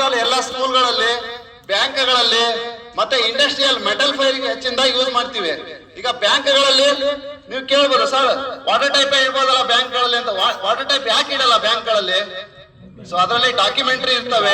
ಎಲ್ಲ ಸ್ಕೂಲ್ಗಳಲ್ಲಿ, ಬ್ಯಾಂಕ್ಗಳಲ್ಲಿ ಮತ್ತೆ ಇಂಡಸ್ಟ್ರಿಯಲ್ ಮೆಟಲ್ ಫೈರ್ ಹೆಚ್ಚಿನದಾಗಿ ಯೂಸ್ ಮಾಡ್ತೀವಿ. ಈಗ ಬ್ಯಾಂಕ್ಗಳಲ್ಲಿ ನೀವು ಕೇಳ್ಬೋದು, ಸರ್ ವಾಟರ್ ಟೈಪ್ ಇರ್ಬೋದಲ್ಲ ಬ್ಯಾಂಕ್ಗಳಲ್ಲಿ ಅಂತ. ವಾಟರ್ ಟೈಪ್ ಯಾಕೆ ಇಡಲ್ಲ ಬ್ಯಾಂಕ್ಗಳಲ್ಲಿ? ಸೊ ಅದರಲ್ಲಿ ಡಾಕ್ಯುಮೆಂಟ್ರಿ ಇರ್ತವೆ.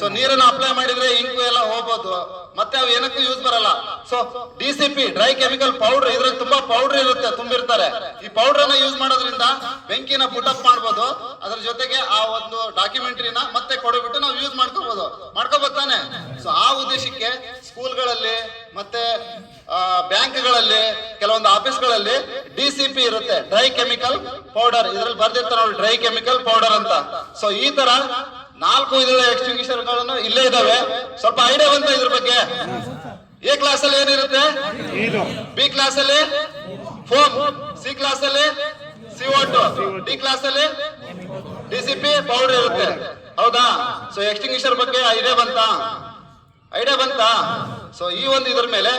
ಸೊ ನೀರನ್ನು ಅಪ್ಲೈ ಮಾಡಿದ್ರೆ ಇಂಕು ಎಲ್ಲ ಹೋಗ್ಬೋದು, ಮತ್ತೆ ಅವು ಏನಕ್ಕೂ ಯೂಸ್ ಬರಲ್ಲ. So DCP dry chemical powder, ಇದ್ರಲ್ಲಿ ತುಂಬಾ ಪೌಡರ್ ಇರುತ್ತೆ, ತುಂಬಿರ್ತಾರೆ. ಈ ಪೌಡರ್ ಅನ್ನ ಯೂಸ್ ಮಾಡೋದ್ರಿಂದ ಬೆಂಕಿನ ಪುಟಪ್ ಮಾಡ್ಬೋದು. ಅದ್ರ ಜೊತೆಗೆ ಆ ಒಂದು ಡಾಕ್ಯುಮೆಂಟ್ರಿನ ಮತ್ತೆ ಕೊಡಬಿಟ್ಟು ನಾವು ಯೂಸ್ ಮಾಡ್ಕೋಬಹುದು ತಾನೆ. ಸೊ ಆ ಉದ್ದೇಶಕ್ಕೆ ಸ್ಕೂಲ್ಗಳಲ್ಲಿ ಮತ್ತೆ ಬ್ಯಾಂಕ್ಗಳಲ್ಲಿ, ಕೆಲವೊಂದು ಆಫೀಸ್ಗಳಲ್ಲಿ DCP ಇರುತ್ತೆ, ಡ್ರೈ ಕೆಮಿಕಲ್ ಪೌಡರ್. ಇದ್ರಲ್ಲಿ ಬರ್ದಿರ್ತಾರೆ ನೋಡಿ, ಡ್ರೈ ಕೆಮಿಕಲ್ ಪೌಡರ್ ಅಂತ. ಸೊ ಈ ತರ 4 ವಿಧದ ಎಕ್ಸ್ಟಿಂಗ್ವಿಷರ್ ಗಳನ್ನು ಇಲ್ಲೇ ಇದಾವೆ. ಸ್ವಲ್ಪ ಐಡಿಯಾ ಬಂತ ಇದ್ರ ಬಗ್ಗೆ? ಎ ಕ್ಲಾಸ್ ಅಲ್ಲಿ ಏನಿರುತ್ತೆ? ಬಿ ಕ್ಲಾಸ್ ಅಲ್ಲಿ ಫೋಮ್, ಸಿ ಕ್ಲಾಸ್ ಅಲ್ಲಿ CO2, ಡಿ ಕ್ಲಾಸ್ ಅಲ್ಲಿ DCP ಪೌಡರ್ ಇರುತ್ತೆ. ಹೌದಾ? ಸೊ ಎಕ್ಸ್ಟಿಂಗ್ವಿಷರ್ ಬಗ್ಗೆ ಐಡಿಯಾ ಬಂತಾ? ಸೊ ಈ ಒಂದು ಇದ್ರ ಮೇಲೆ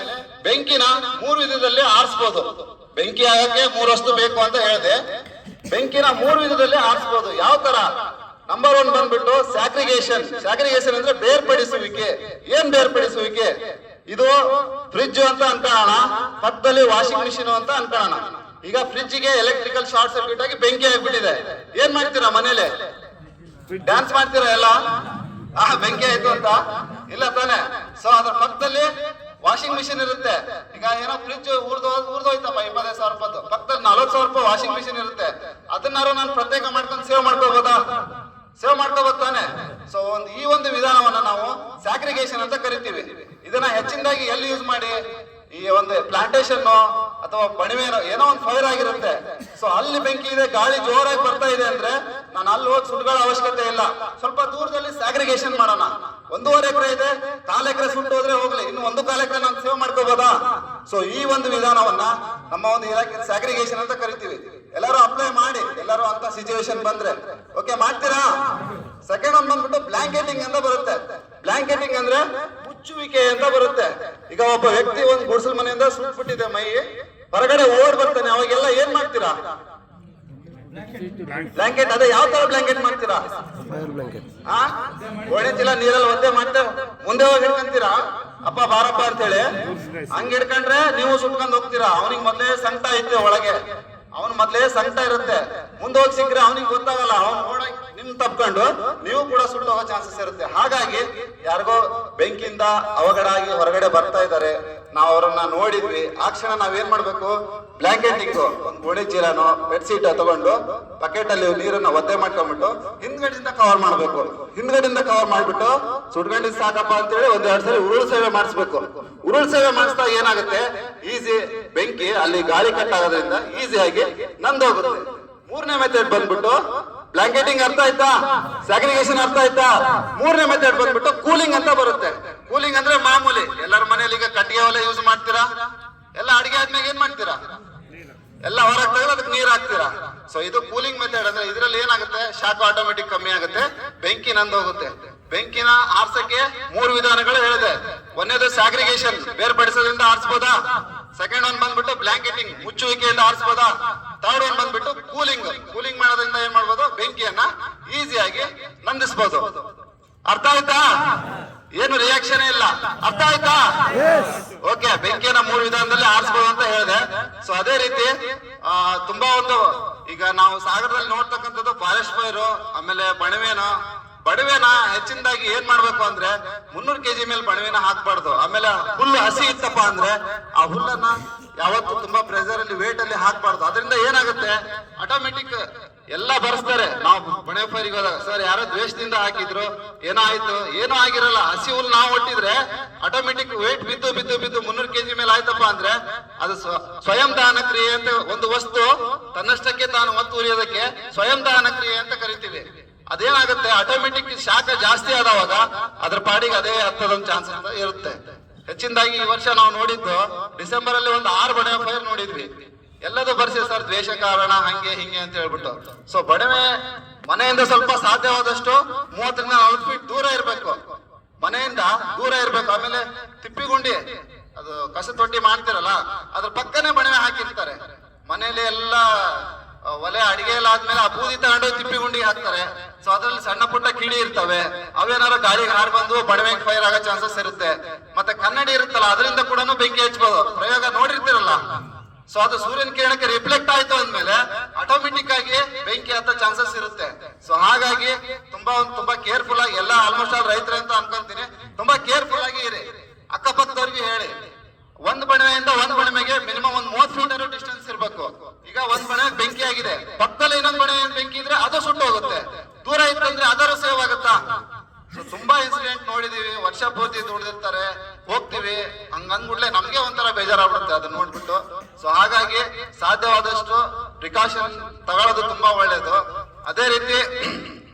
ಬೆಂಕಿನ 3 ವಿಧದಲ್ಲಿ ಆರಿಸಬಹುದು. ಬೆಂಕಿ ಆಗಕ್ಕೆ 3 ವಸ್ತು ಬೇಕು ಅಂತ ಹೇಳಿದೆ. ಬೆಂಕಿನ 3 ವಿಧದಲ್ಲಿ ಆರಿಸಬಹುದು. ಯಾವ ತರ? ನಂಬರ್ 1 ಬಂದ್ಬಿಟ್ಟು ಸ್ಯಾಗ್ರಿಗೇಷನ್. ಸ್ಯಾಗ್ರಿಗೇಷನ್ ಅಂದ್ರೆ ಬೇರ್ಪಡಿಸುವಿಕೆ. ಏನ್ ಬೇರ್ಪಡಿಸುವಿಕೆ? ಇದು ಫ್ರಿಡ್ಜ್ ಅಂತ ಅನ್ಕೊಳ್ಳೋಣ, ಪಕ್ಕದಲ್ಲಿ ವಾಷಿಂಗ್ ಮಿಷಿನ್ ಅಂತ ಅನ್ಕೊಳ್ಳೋಣ. ಈಗ ಫ್ರಿಡ್ಜ್ ಗೆ ಎಲೆಕ್ಟ್ರಿಕಲ್ ಶಾರ್ಟ್ ಸರ್ಕ್ಯೂಟ್ ಆಗಿ ಬೆಂಕಿ ಆಗ್ಬಿಟ್ಟಿದೆ. ಏನ್ ಮಾಡ್ತೀರಾ ಮನೇಲಿ? ಡ್ಯಾನ್ಸ್ ಮಾಡ್ತೀರಾ ಎಲ್ಲ? ಬೆಂಕಿ ಆಯ್ತು ಅಂತ? ಇಲ್ಲ ತಾನೆ. ಸೊ ಅದ್ರ ಪಕ್ಕದಲ್ಲಿ ವಾಷಿಂಗ್ ಮಿಷಿನ್ ಇರುತ್ತೆ. ಈಗ ಏನೋ ಫ್ರಿಡ್ಜ್ ಉರ್ದೋಯ್ತಪ್ಪ 25,000 ರೂಪಾಯಿ, ಪಕ್ಕದಲ್ಲಿ 40,000 ರೂಪಾಯಿ ವಾಷಿಂಗ್ ಮಿಷಿನ್ ಇರುತ್ತೆ. ಅದನ್ನಾರು ನಾನು ಪ್ರತ್ಯೇಕ ಮಾಡ್ಕೊಂಡು ಸೇವ್ ಮಾಡ್ಕೋಬಹುದು ತಾನೆ. ಸೊ ಈ ಒಂದು ವಿಧಾನವನ್ನ ನಾವು ಸ್ಯಾಗ್ರಿಗೇಷನ್ ಅಂತ ಕರಿತೀವಿ. ಇದನ್ನ ಹೆಚ್ಚಿನದಾಗಿ ಎಲ್ಲಿ ಯೂಸ್ ಮಾಡಿ? ಈ ಒಂದು ಪ್ಲಾಂಟೇಶನ್ ಅಥವಾ ಬಣಿವೇನೋ ಏನೋ ಒಂದು ಫೈರ್ ಆಗಿರುತ್ತೆ. ಸೊ ಅಲ್ಲಿ ಬೆಂಕಿ ಇದೆ, ಗಾಳಿ ಜೋರಾಗಿ ಬರ್ತಾ ಇದೆ ಅಂದ್ರೆ ನಾನು ಅಲ್ಲಿ ಹೋಗಿ ಸುಟ್ಕೊಳ್ಳೋ ಅವಶ್ಯಕತೆ ಇಲ್ಲ. ಸ್ವಲ್ಪ ದೂರದಲ್ಲಿ ಸ್ಯಾಗ್ರಿಗೇಷನ್ ಮಾಡೋಣ. 1.5 ಎಕರೆ ಇದೆ, 1/4 ಎಕರೆ ಸುಟ್ಟು ಹೋದ್ರೆ ಹೋಗ್ಲಿ, ಇನ್ನು 1/4 ಎಕರೆ ನಾನು ಸೇವ್ ಮಾಡ್ಕೋಬಹುದಾ? ಸೊ ಈ ಒಂದು ವಿಧಾನವನ್ನ ನಮ್ಮ ಒಂದು ಇಲಾಖೆ ಸ್ಯಾಗ್ರಿಗೇಷನ್ ಅಂತ ಕರಿತೀವಿ. ಎಲ್ಲರೂ ಅಪ್ಲೈ ಮಾಡಿ, ಎಲ್ಲರೂ ಅಂತ ಸಿಚುವೇಶನ್ ಬಂದ್ರೆ ಓಕೆ ಮಾಡ್ತೀರಾ? ಸೆಕೆಂಡ್ ಒಂದು ಬಂದ್ಬಿಟ್ಟು ಬ್ಲಾಂಕೆಟಿಂಗ್ ಅಂತ ಬರುತ್ತೆ. ಬ್ಲಾಂಕೆಟಿಂಗ್ ಅಂದ್ರೆ ಮುಚ್ಚುವಿಕೆ ಅಂತ ಬರುತ್ತೆ. ಈಗ ಒಬ್ಬ ವ್ಯಕ್ತಿ ಒಂದು ಗುಡಿಸಲು ಮನೆಯಿಂದ ಸುಟ್ಬಿಟ್ಟಿದೆ ಮೈ, ಹೊರಗಡೆ ಓಡ್ ಬರ್ತಾನೆ, ಅವಾಗೆಲ್ಲ ಏನ್ ಮಾಡ್ತೀರಾ? ಬ್ಲಾಂಕೆಟ್. ಅದೇ ಯಾವ ತರ ಬ್ಲಾಂಕೆಟ್ ಮಾಡ್ತೀರಾ? ಓಣಿ ಚೀಲ ನೀರಲ್ಲಿ ಒದ್ದೆ ಮಾಡ್ತೇವೆ, ಮುಂದೆ ಹೋಗಿ ಹಿಡ್ಕೊಂತೀರಾ, ಅಪ್ಪ ಬಾರಪ್ಪ ಅಂತ ಹೇಳಿ. ಹಂಗ ಹಿಡ್ಕೊಂಡ್ರೆ ನೀವು ಸುಟ್ಕೊಂಡ್ ಹೋಗ್ತೀರಾ. ಅವನಿಗೆ ಮೊದ್ಲೇ ಸಂಕಟ ಐತೆ ಒಳಗೆ, ಅವನ್ ಮೊದ್ಲೇ ಸಂಕಟ ಇರುತ್ತೆ. ಮುಂದೆ ಹೋಗಿ ಸಿಕ್ಕರೆ ಅವನಿಗೆ ಗೊತ್ತಾಗಲ್ಲ, ಅವನ್ ಓಡಾಗಿ ನಿಮ್ ತಪ್ಕೊಂಡು ನೀವು ಕೂಡ ಸುಟ್ಟು ಹೋಗೋ ಚಾನ್ಸಸ್ ಇರುತ್ತೆ. ಹಾಗಾಗಿ ಯಾರಿಗೋ ಬೆಂಕಿಯಿಂದ ಅವಘಡ ಆಗಿ ಹೊರಗಡೆ ಬರ್ತಾ ಇದ್ದಾರೆ, ನಾವು ಅವರನ್ನ ನೋಡಿದ್ವಿ, ಆ ಕ್ಷಣ ನಾವೇನ್ ಮಾಡ್ಬೇಕು? ಬ್ಲಾಂಕೆಟಿಂಗ್, ಒಂದು ಗೋಣಿ ಚೀಲನೋ ಬೆಡ್ಶೀಟ್ ತಗೊಂಡು ಬಕೆಟ್ ಅಲ್ಲಿ ನೀರನ್ನ ಒದ್ದೆ ಮಾಡ್ಕೊಂಡ್ಬಿಟ್ಟು ಹಿಂದ್ಗಡೆಯಿಂದ ಕವರ್ ಮಾಡ್ಬೇಕು. ಹಿಂದ್ಗಡೆಯಿಂದ ಕವರ್ ಮಾಡ್ಬಿಟ್ಟು ಸುಟ್ಕೊಂಡಿದ್ ಸಾಕಪ್ಪ ಅಂತೇಳಿ 1-2 ಸಲ ಉರುಳು ಸೇವೆ ಮಾಡಿಸ್ಬೇಕು. ಉರುಳು ಸೇವೆ ಮಾಡಿಸ್ತಾ ಏನಾಗುತ್ತೆ? ಈಸಿ ಬೆಂಕಿ ಅಲ್ಲಿ ಗಾಳಿ ಕಟ್ ಆಗೋದ್ರಿಂದ ಈಸಿಯಾಗಿ ನಂದೋಗುತ್ತೆ. 3ನೇ ಮೆಥಡ್ ಬಂದ್ಬಿಟ್ಟು ಬ್ಲಾಂಕೆಟಿಂಗ್. ಅರ್ಥ ಆಯ್ತಾ? ಸ್ಯಾಗ್ರಿಗೇಷನ್ ಅರ್ಥ ಆಯ್ತಾ? 3ನೇ ಮೆಥಡ್ ಬಂದ್ಬಿಟ್ಟು ಕೂಲಿಂಗ್ ಅಂತ ಬರುತ್ತೆ. ಕೂಲಿಂಗ್ ಅಂದ್ರೆ ಮಾಮೂಲಿ ಎಲ್ಲರ ಮನೇಲಿ ಈಗ ಕಟ್ಟಿಗೆ ಒಲೆ ಯೂಸ್ ಮಾಡ್ತೀರಾ, ಎಲ್ಲ ಅಡಿಗೆ ಆದ್ಮೇಲೆ ಏನ್ ಮಾಡ್ತೀರಾ? ಎಲ್ಲ ಹೊರಗೆ ತೆಗೆದು ಅದಕ್ಕೆ ನೀರ್ ಹಾಕ್ತೀರಾ. ಸೊ ಇದು ಕೂಲಿಂಗ್ ಮೆಥಡ್. ಅಂದ್ರೆ ಇದ್ರಲ್ಲಿ ಏನಾಗುತ್ತೆ? ಶಾಖ ಆಟೋಮೆಟಿಕ್ ಕಮ್ಮಿ ಆಗುತ್ತೆ, ಬೆಂಕಿ ನಂದೋಗುತ್ತೆ. ಬೆಂಕಿನ ಆರ್ಸಕ್ಕೆ 3 ವಿಧಾನಗಳು ಹೇಳಿದೆ. 1ನೇದು ಸ್ಯಾಗ್ರಿಗೇಷನ್, ಬೇರ್ಪಡಿಸೋದ್ರಿಂದ ಆರಿಸಬಹುದಾ? ಸೆಕೆಂಡ್ ಒನ್ ಬಂದ್ಬಿಟ್ಟು ಬ್ಲಾಂಕೆಟಿಂಗ್, ಮುಚ್ಚುವಿಕೆಯಿಂದ ಆರಿಸಬಹುದಾ? ಥರ್ಡ್ ಒನ್ ಬಂದ್ಬಿಟ್ಟು ಕೂಲಿಂಗ್ ಮಾಡೋದ್ರಿಂದ ಏನ್ ಮಾಡ್ಬೋದು? ಬೆಂಕಿಯನ್ನ ಈಸಿಯಾಗಿ ನಂದಿಸಬಹುದು. ಅರ್ಥ ಆಯ್ತಾ? ಏನು ರಿಯಾಕ್ಷನ್ ಇಲ್ಲ. ಅರ್ಥ ಆಯ್ತಾ? ಓಕೆ. ಬೆಂಕಿಯನ್ನ 3 ವಿಧಾನದಲ್ಲಿ ಆರಿಸಬಹುದು ಅಂತ ಹೇಳಿದೆ. ಸೊ ಅದೇ ರೀತಿ ತುಂಬಾ ಒಂದು ಈಗ ನಾವು ಸಾಗರದಲ್ಲಿ ನೋಡ್ತಕ್ಕಂಥದ್ದು ಫಾರೆಸ್ಟ್ ಫೈರ್, ಆಮೇಲೆ ಬಡವೆನ ಹೆಚ್ಚಿನದಾಗಿ ಏನ್ ಮಾಡ್ಬೇಕು ಅಂದ್ರೆ 300 kg ಮೇಲೆ ಬಡವೆನ ಹಾಕ್ಬಾರ್ದು. ಆಮೇಲೆ ಹುಲ್ಲು ಹಸಿ ಇತ್ತಪ್ಪ ಅಂದ್ರೆ ಆ ಹುಲ್ಲನ್ನ ಯಾವತ್ತು ತುಂಬಾ ಪ್ರೆಷರ್ ಅಲ್ಲಿ ವೇಟ್ ಅಲ್ಲಿ ಹಾಕ್ಬಾರ್ದು. ಅದರಿಂದ ಏನಾಗುತ್ತೆ? ಆಟೋಮೆಟಿಕ್ ಎಲ್ಲ ಬರ್ಸ್ತಾರೆ. ನಾವು ಬಣವೆ ಫೈರಿಗೆ ಹೋದಾಗ, ಸರ್ ಯಾರೋ ದ್ವೇಷದಿಂದ ಹಾಕಿದ್ರು, ಏನೋ ಆಯ್ತು, ಏನೋ ಆಗಿರಲ್ಲ. ಹಸಿ ಹುಲ್ಲು ನಾವು ಒಟ್ಟಿದ್ರೆ ಆಟೋಮೆಟಿಕ್ ವೇಟ್ ಬಿದ್ದು 300 kg ಮೇಲೆ ಆಯ್ತಪ್ಪ ಅಂದ್ರೆ ಅದು ಸ್ವಯಂ ದಹನ ಕ್ರಿಯೆ ಅಂತ. ಒಂದು ವಸ್ತು ತನ್ನಷ್ಟಕ್ಕೆ ತಾನು ಒತ್ತು ಉರಿಯೋದಕ್ಕೆ ಸ್ವಯಂ ದಹನ ಕ್ರಿಯೆ ಅಂತ ಕರಿತೀವಿ. ಅದೇನಾಗುತ್ತೆ? ಆಟೋಮೆಟಿಕ್ ಶಾಖ ಜಾಸ್ತಿ ಆದವಾಗ ಅದ್ರ ಪಾಡಿಗೆ ಅದೇ ಹತ್ತದೊಂದು ಚಾನ್ಸಸ್ ಇರುತ್ತೆ. ಹೆಚ್ಚಿನದಾಗಿ ಈ ವರ್ಷ ನಾವು ನೋಡಿದ್ದು ಡಿಸೆಂಬರ್ ಅಲ್ಲಿ ಒಂದು 6 ಬಣವೆ ಫೈರ್ ನೋಡಿದ್ವಿ. ಎಲ್ಲದೂ ಬರ್ಸಿ ಸರ್ ದ್ವೇಷ ಕಾರಣ ಹಂಗೆ ಹಿಂಗೆ ಅಂತ ಹೇಳ್ಬಿಟ್ಟು. ಸೊ ಬಣವೆ ಮನೆಯಿಂದ ಸ್ವಲ್ಪ ಸಾಧ್ಯವಾದಷ್ಟು 30ರಿಂದ 40 ಫೀಟ್ ದೂರ ಇರ್ಬೇಕು, ಮನೆಯಿಂದ ದೂರ ಇರ್ಬೇಕು. ಆಮೇಲೆ ತಿಪ್ಪಿಗುಂಡಿ, ಅದು ಕಸ ತೊಟ್ಟಿ ಮಾಡ್ತಿರಲ್ಲ, ಅದ್ರ ಪಕ್ಕನೆ ಬಣವೆ ಹಾಕಿರ್ತಾರೆ. ಮನೇಲಿ ಎಲ್ಲ ಒಲೆ ಅಡಿಗೆ ಎಲ್ಲ ಆದ್ಮೇಲೆ ಆ ಬೂದಿ ತಗೊಂಡು ತಿಪ್ಪಿ ಗುಂಡಿಗೆ ಹಾಕ್ತಾರೆ. ಸೊ ಅದ್ರಲ್ಲಿ ಸಣ್ಣ ಪುಟ್ಟ ಕಿಡಿ ಇರ್ತವೆ, ಅವೇನಾದ್ರು ಗಾಳಿಗೆ ಹಾರ್ ಬಂದು ಬಡವೆಗೆ ಫೈರ್ ಆಗೋ ಚಾನ್ಸಸ್ ಇರುತ್ತೆ. ಮತ್ತೆ ಕನ್ನಡಿ ಇರುತ್ತಲ್ಲ, ಅದರಿಂದ ಕೂಡ ಬೆಂಕಿ ಹಚ್ಬೋದು. ಪ್ರಯೋಗ ನೋಡಿರ್ತೀರಲ್ಲ. ಸೊ ಅದು ಸೂರ್ಯನ ಕಿರಣಕ್ಕೆ ರಿಫ್ಲೆಕ್ಟ್ ಆಯ್ತು ಅಂದ್ಮೇಲೆ ಆಟೋಮೆಟಿಕ್ ಆಗಿ ಬೆಂಕಿ ಹತ್ತೋ ಚಾನ್ಸಸ್ ಇರುತ್ತೆ. ಸೊ ಹಾಗಾಗಿ ತುಂಬಾ ಕೇರ್ಫುಲ್ ಆಗಿ ಎಲ್ಲ ಆಲ್ಮೋಸ್ಟ್ ಆಲ್ ರೈತರು ಅಂತ ಅನ್ಕೊಂತೀನಿ, ತುಂಬಾ ಕೇರ್ಫುಲ್ ಆಗಿ ಇರಿ. ಅಕ್ಕಪಕ್ಕದವ್ರಿಗೆ ಹೇಳಿ, ಒಂದ್ ಬಣವೆಯಿಂದ ಒಂದ್ ಬಣವೆಗೆ ಮಿನಿಮಮ್ 30 ಫೀಟ್ ಡಿಸ್ಟೆನ್ಸ್ ಇರ್ಬೇಕು. ಈಗ ಒಂದ್ ಬಣವೆ ಬೆಂಕಿ ಆಗಿದೆ, ಪಕ್ಕದಲ್ಲಿ ಇನ್ನೊಂದ್ ಬಣವೆ ಬೆಂಕಿ ಇದ್ರೆ ಅದು ಸುಟ್ಟು ಹೋಗುತ್ತೆ. ದೂರ ಇತ್ತಂದ್ರೆ ಅದರ ಸೇವ್ ಆಗುತ್ತಾ? ಸೊ ತುಂಬಾ ಇನ್ಸಿಡೆಂಟ್ ನೋಡಿದೀವಿ, ವರ್ಷ ಪೂರ್ತಿ ದುಡಿದಿರ್ತಾರೆ, ಹೋಗ್ತಿವಿ, ಹಂಗಂದ್ಬಿಡ್ಲೆ ನಮ್ಗೆ ಒಂಥರ ಬೇಜಾರಾಗ್ಬಿಡುತ್ತೆ ಅದನ್ನ ನೋಡ್ಬಿಟ್ಟು. ಸೊ ಹಾಗಾಗಿ ಸಾಧ್ಯವಾದಷ್ಟು ಪ್ರಿಕಾಷನ್ ತಗೊಳ್ಳೋದು ತುಂಬಾ ಒಳ್ಳೇದು. ಅದೇ ರೀತಿ